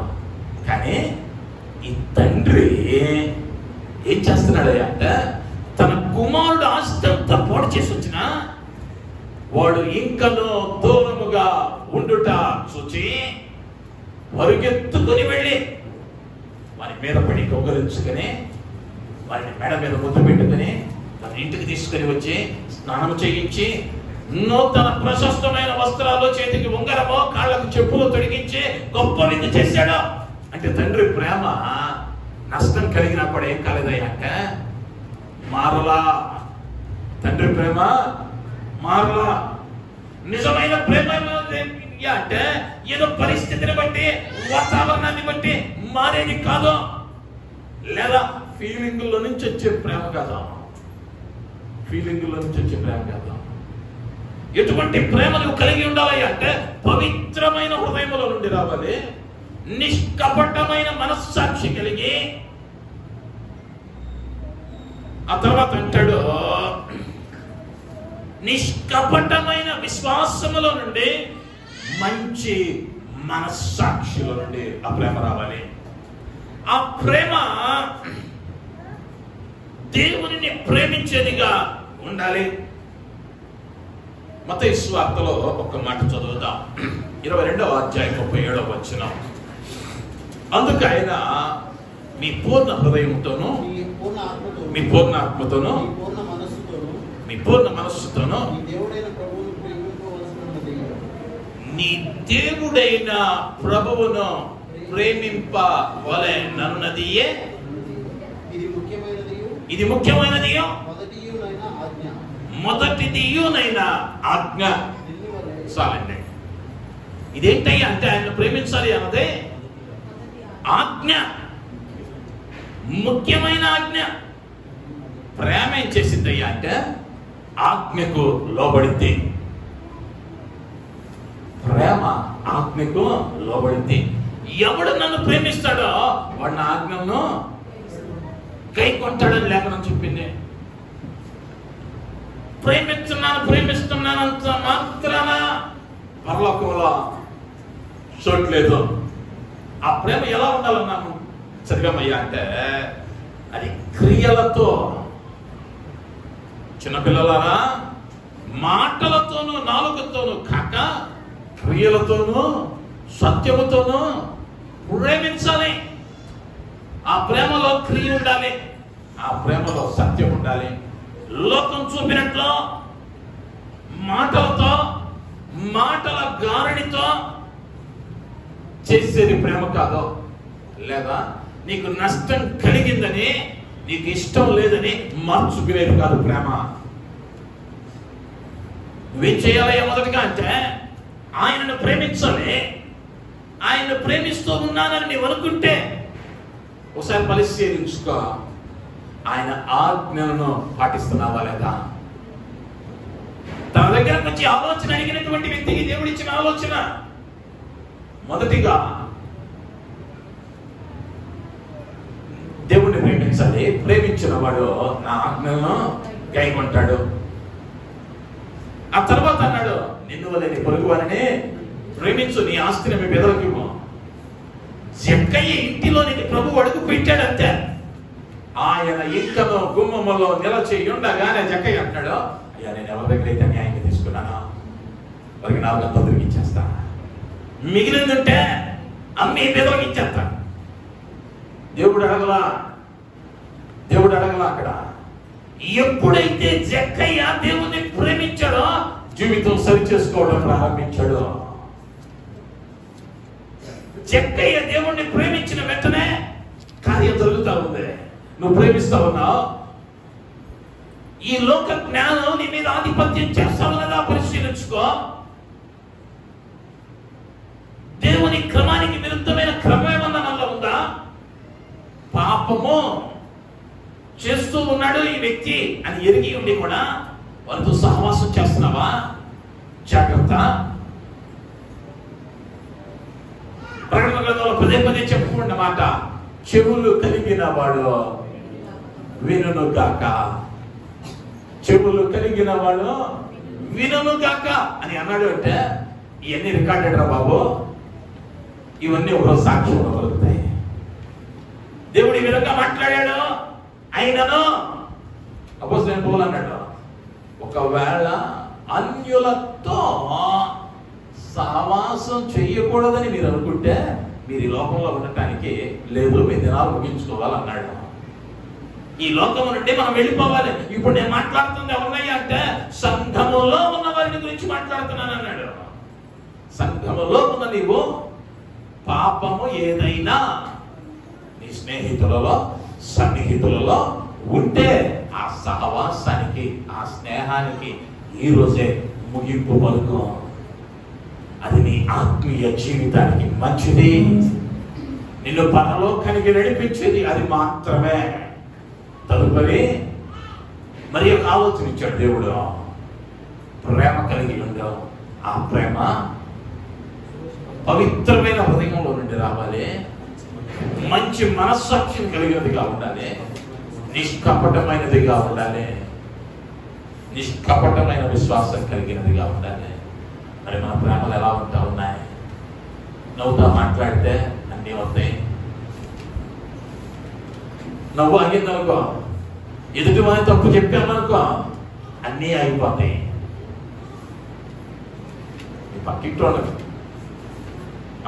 కానీ ఈ తండ్రి ఏం చేస్తున్నాడు అంటే తన కుమారుడు ఆస్తంతా పాడు చేసి వచ్చిన వాడు ఇంకనో దూరముగా ఉండుట చూచి పరుగెత్తుకుని వెళ్ళి వారి మీద పడి కౌగలించుకొని వారిని మెడ మీద ముద్దు పెట్టుకుని తన ఇంటికి తీసుకుని వచ్చి స్నానం చేయించి నూతన ప్రశస్తమైన వస్త్రాలు, చేతికి ఉంగరమో, కాళ్ళకు చెప్పులు తొడిగించి గొప్ప విందు చేశాడు. అంటే తండ్రి ప్రేమ నష్టం కలిగినా కూడా ఏం కాలేదయ్యా అంటే మారలా. తండ్రి ప్రేమ మారలా. నిజమైన ప్రేమ అంటే ఏదో పరిస్థితిని బట్టి వాతావరణాన్ని బట్టి మారేది కాదు, లేదా ఫీలింగుల్లో నుంచి వచ్చే ప్రేమ కాదు. ఎటువంటి ప్రేమ నువ్వు కలిగి ఉండాలి అంటే పవిత్రమైన హృదయంలో నుండి రావాలి. నిష్కపటమైన మనస్సాక్షి కలిగి. ఆ తర్వాత అంటాడు నిష్కపటమైన విశ్వాసములో నుండి, మంచి మనస్సాక్షిలో నుండి ఆ ప్రేమ రావాలి. ఆ ప్రేమ దేవునిని ప్రేమించేదిగా ఉండాలి. మత్తయి సువార్తలో ఒక మాట చదువుదాం. 22వ అధ్యాయం 37వ వచనం. అందుకు ఆయన మీ పూర్ణ హృదయంతోనూ, మీ పూర్ణ ఆత్మతోనూ, మీ పూర్ణ మనస్సుతోనూ నీ దేవుడైన ప్రభువును ప్రేమింపవలెనన్నదియే ఇది ముఖ్యమైనది మొదటిదియునైన ఆజ్ఞ. చాలండి. ఇదేంటయ్యా అంటే ఆయన ప్రేమించాలి అన్నదే ఆజ్ఞ, ముఖ్యమైన ఆజ్ఞ. ప్రేమ ఏం చేసిందయ్యా అంటే ఆజ్ఞకు లోబడింది. ప్రేమ ఆజ్ఞకు లోబడింది. ఎవడు నన్ను ప్రేమిస్తాడో వాడు నా ఆజ్ఞను కై కొంటాడని లేఖనం చెప్పింది. ప్రేమిస్తున్నానంత మాత్రాన పరలోకంలో చూడలేదు. ఆ ప్రేమ ఎలా ఉండాలన్నాను సరిగమయ్యా అంటే అది క్రియలతో. చిన్నపిల్లలారా, మాటలతోనూ నాలుకతోనూ కాక క్రియలతోనూ సత్యముతోనూ ప్రేమించాలి. ఆ ప్రేమలో క్రియ ఉండాలి, ఆ ప్రేమలో సత్యం ఉండాలి. లోకం చూపినట్లు మాటలతో, మాటల గారడితో చేసేది ప్రేమ కాదు. లేదా నీకు నష్టం కలిగిందని, నీకు ఇష్టం లేదని మార్చుకునేది కాదు ప్రేమ. నువ్వేం చేయాలి మొదటిగా అంటే ఆయనను ప్రేమించాలి. ఆయనను ప్రేమిస్తూ ఉన్నానని నీవు అనుకుంటే ఒకసారి పరిశీలించుకో, ఆయన ఆజ్ఞలను పాటిస్తున్నావా లేదా? తన దగ్గరకు వచ్చి ఆలోచన అడిగినటువంటి వ్యక్తికి దేవుడు ఇచ్చిన ఆలోచన మొదటిగా దేవుణ్ణి ప్రేమించాలి. ప్రేమించిన వాడు నా ఆజ్ఞలను గైకొంటాడు. ఆ తర్వాత అన్నాడు, నిన్ను వలె నీ పొరుగు వారిని ప్రేమించు, నీ ఆస్తిని మీ పేదలకు ఇవ్వు. జక్కయ్య ఇంటిలోనికి ప్రభు అడుగు పెట్టాడంతే. ఆయన ఇంకనో గుమ్మములో నిలచి ఉండగానే జక్కయ్య అంటాడు, అయ్యా నేను ఎవరి దగ్గర అయితే న్యాయంగా తీసుకున్నాను వారికి 400 తిరిగి ఇచ్చేస్తా, మిగిలిందంటే అమ్మి పేదలకు ఇచ్చేస్తా. దేవుడు అడగలా అక్కడ. ఎప్పుడైతే జక్కయ్య దేవుని ప్రేమించాడో జీవితం సరి చేసుకోవడం ప్రారంభించాడు. జక్కయ్య దేవుణ్ణి ప్రేమించిన వెంటనే కార్యం జరుగుతూ ఉంది. నువ్వు ప్రేమిస్తా ఉన్నావు, ఈ లోక జ్ఞానం నీ మీద ఆధిపత్యం చేస్తావు కదా, పరిశీలించుకో. దేవుని క్రమానికి విరుద్ధమైన క్రమం ఏమన్నా మనలో ఉందా? పాపము చేస్తూ ఉన్నాడు ఈ వ్యక్తి అని ఎరిగి ఉండి కూడా వారితో సహవాసం చేస్తున్నావా? జాగ్రత్త. ప్రకటన గ్రంథంలో పదే చెప్పుకున్నమాట, చెవులు కలిగిన వాడు వినును గాక, చెవులు కలిగిన వాడు వినును గాక అని అన్నాడు. అంటే ఇవన్నీ రికార్డెడ్ రా బాబు, ఇవన్నీ ఒక సాక్ష్యం కలుగుతాయి. దేవుడు ఈ విధంగా మాట్లాడాడు. అయినను అపోస్తలుడైన పౌలు అన్నాడు, ఒకవేళ అన్యులతో సహవాసం చేయకూడదని మీరు అనుకుంటే మీరు ఈ లోకంలో ఉండటానికి లేదు, మీ దినాలు ముగించుకోవాలన్నాడు. ఈ లోకం నుండి మనం వెళ్ళిపోవాలి. ఇప్పుడు నేను మాట్లాడుతుంది ఎవరినయ్యా అంటే సంఘములో ఉన్న వారిని గురించి మాట్లాడుతున్నాను అన్నాడు. సంఘములో ఉన్న నీవు పాపము ఏదైనా నీ స్నేహితులలో సన్నిహితులలో ఉంటే ఆ సహవాసానికి, ఆ స్నేహానికి ఈ రోజే ముగింపు పలుకు. అది నీ ఆత్మీయ జీవితానికి మంచిది, నిన్ను పరలోకానికి నడిపించేది అది మాత్రమే. తదుపరి మరి ఒక ఆలోచన ఇచ్చాడు దేవుడు, ప్రేమ కలిగి ఉండవు. ఆ ప్రేమ పవిత్రమైన హృదయంలో నుండి రావాలి, మంచి మనస్సాక్షి కలిగినదిగా ఉండాలి, నిష్కపటమైనదిగా ఉండాలి, నిష్కపటమైన విశ్వాసం కలిగినదిగా ఉండాలి. మరి మన ప్రేమలు ఎలా ఉంటా ఉన్నాయి? నవ్వుతా మాట్లాడితే అన్నీ వస్తాయి. నవ్వు ఆగిందనుకో, ఎదుటి వారి తప్పు చెప్పామనుకో అన్నీ అయిపోతాయి. మీ పక్కింటి వాళ్ళకి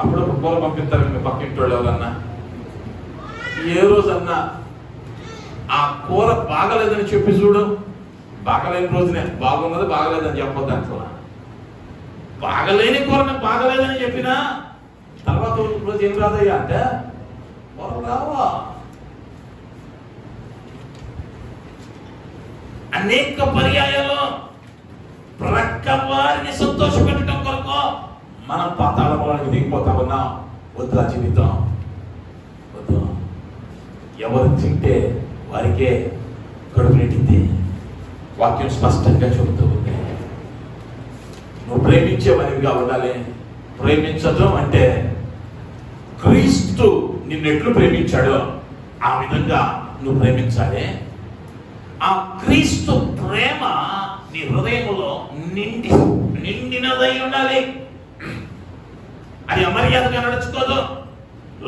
అప్పుడు కూర పంపిస్తారు. మీ పక్కింటి వాళ్ళు ఎవరన్నా ఏ రోజన్నా ఆ కూర బాగలేదని చెప్పి చూడు, బాగలేని రోజునే బాగున్నది బాగలేదని చెప్పొద్దు. అంటున్నా బాగలేని కూరని బాగలేదని చెప్పినా తర్వాత రోజు ఏం రాదయ్యా అంటే కూర రావా. అనేక పర్యాయాలు ప్రక్క వారిని సంతోషపెట్టడం కొరకు మనం పాతాళంలోకి దిగిపోతా ఉన్నాం. వద్దు, ఆ జీవితం వద్దు. ఎవరు తింటే వారికే కడుపు నిండింది. వాక్యం స్పష్టంగా చెబుతూ ఉంది. నువ్వు ప్రేమించేవారిగా ఉండాలి. ప్రేమించడం అంటే క్రీస్తు నిన్నెట్లు ప్రేమించాడో ఆ విధంగా నువ్వు ప్రేమించాలి. ఆ క్రీస్తు ప్రేమ నీ హృదయములో నిండినదై ఉండాలి. అది అమర్యాదగా నడుచుకోదు.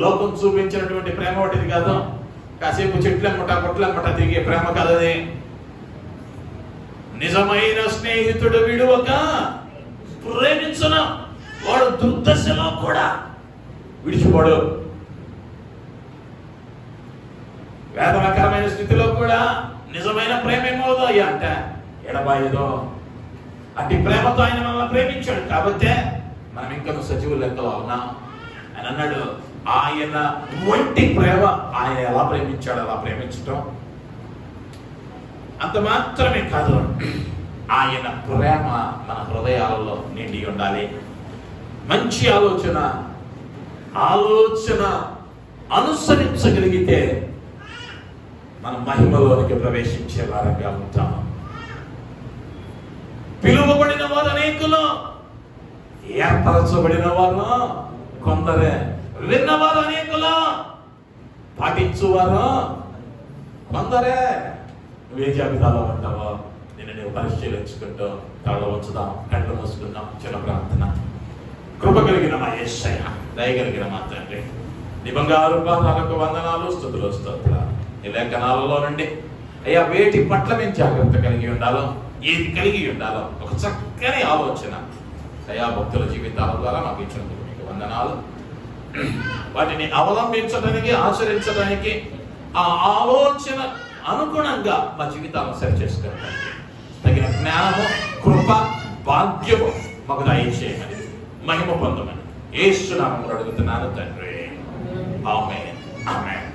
లోకం చూపించినటువంటి ప్రేమ ఒకటిది కాదు. కాసేపు చెట్లమ్మట కొట్లమ్మట తిరిగే ప్రేమ కాదది. నిజమైన స్నేహితుడు విడువక ప్రేమించును, వాడు దుర్దశలో కూడా విడిచిపోడు. వేదనకరమైన స్థితిలో కూడా నిజమైన ప్రేమ ఏమవుదో అయ్యా అంటే ఎడబాయదో. అట్టి ప్రేమతో ఆయన మనల్ని ప్రేమించాడు కాబట్టే మనం ఇంకా సజీవుల లెక్కలో ఉన్నాం. ఆయన అన్నాడు, ఆయన వంటి ప్రేమ ఆయన ఎలా ప్రేమించాడు అలా ప్రేమించటం. అంత మాత్రమే కాదు, ఆయన ప్రేమ మన హృదయాలలో నిండి ఉండాలి. మంచి ఆలోచన అనుసరించగలిగితే మన మహిమలోనికి ప్రవేశించే వారంగా ఉంటాము. పిలువబడిన వారు అనేకులు, ఏర్పరచబడిన వారు కొందరే, విన్నవారు అనేకులు, పాటించువారు కొందరే. నువ్వే జాబితాలో ఉంటావో నిన్ను నువ్వు పరిశీలించుకుంటూ తల వచ్చుదాం, కళ్ళు మూసుకుందాం. చిన్న ప్రార్థన. కృప కలిగిన మా యేసయ్య, దయగలిగిన మా తండ్రి, నీ బంగారు పాదాలకు వందనాలు, స్తుతులు, స్తోత్రాలు. ఈ లేఖనాలలో నుండి అయ్యా వేటి పట్ల మేము జాగ్రత్త కలిగి ఉండాలో, ఏది కలిగి ఉండాలో ఒక చక్కని ఆలోచన అయ్యా భక్తుల జీవితాల ద్వారా మాకు ఇచ్చినందుకు మీకు వందనాలు. వాటిని అవలంబించడానికి, ఆచరించడానికి, ఆ ఆలోచన అనుగుణంగా మా జీవితాలను సరి చేసుకోవడానికి తగిన జ్ఞానము, కృప, భాగ్యము మాకు దయచేయమని, మహిమ పొందమని యేసు నామములో అడుగుతున్నాను తండ్రి. ఆమేన్. ఆమేన్.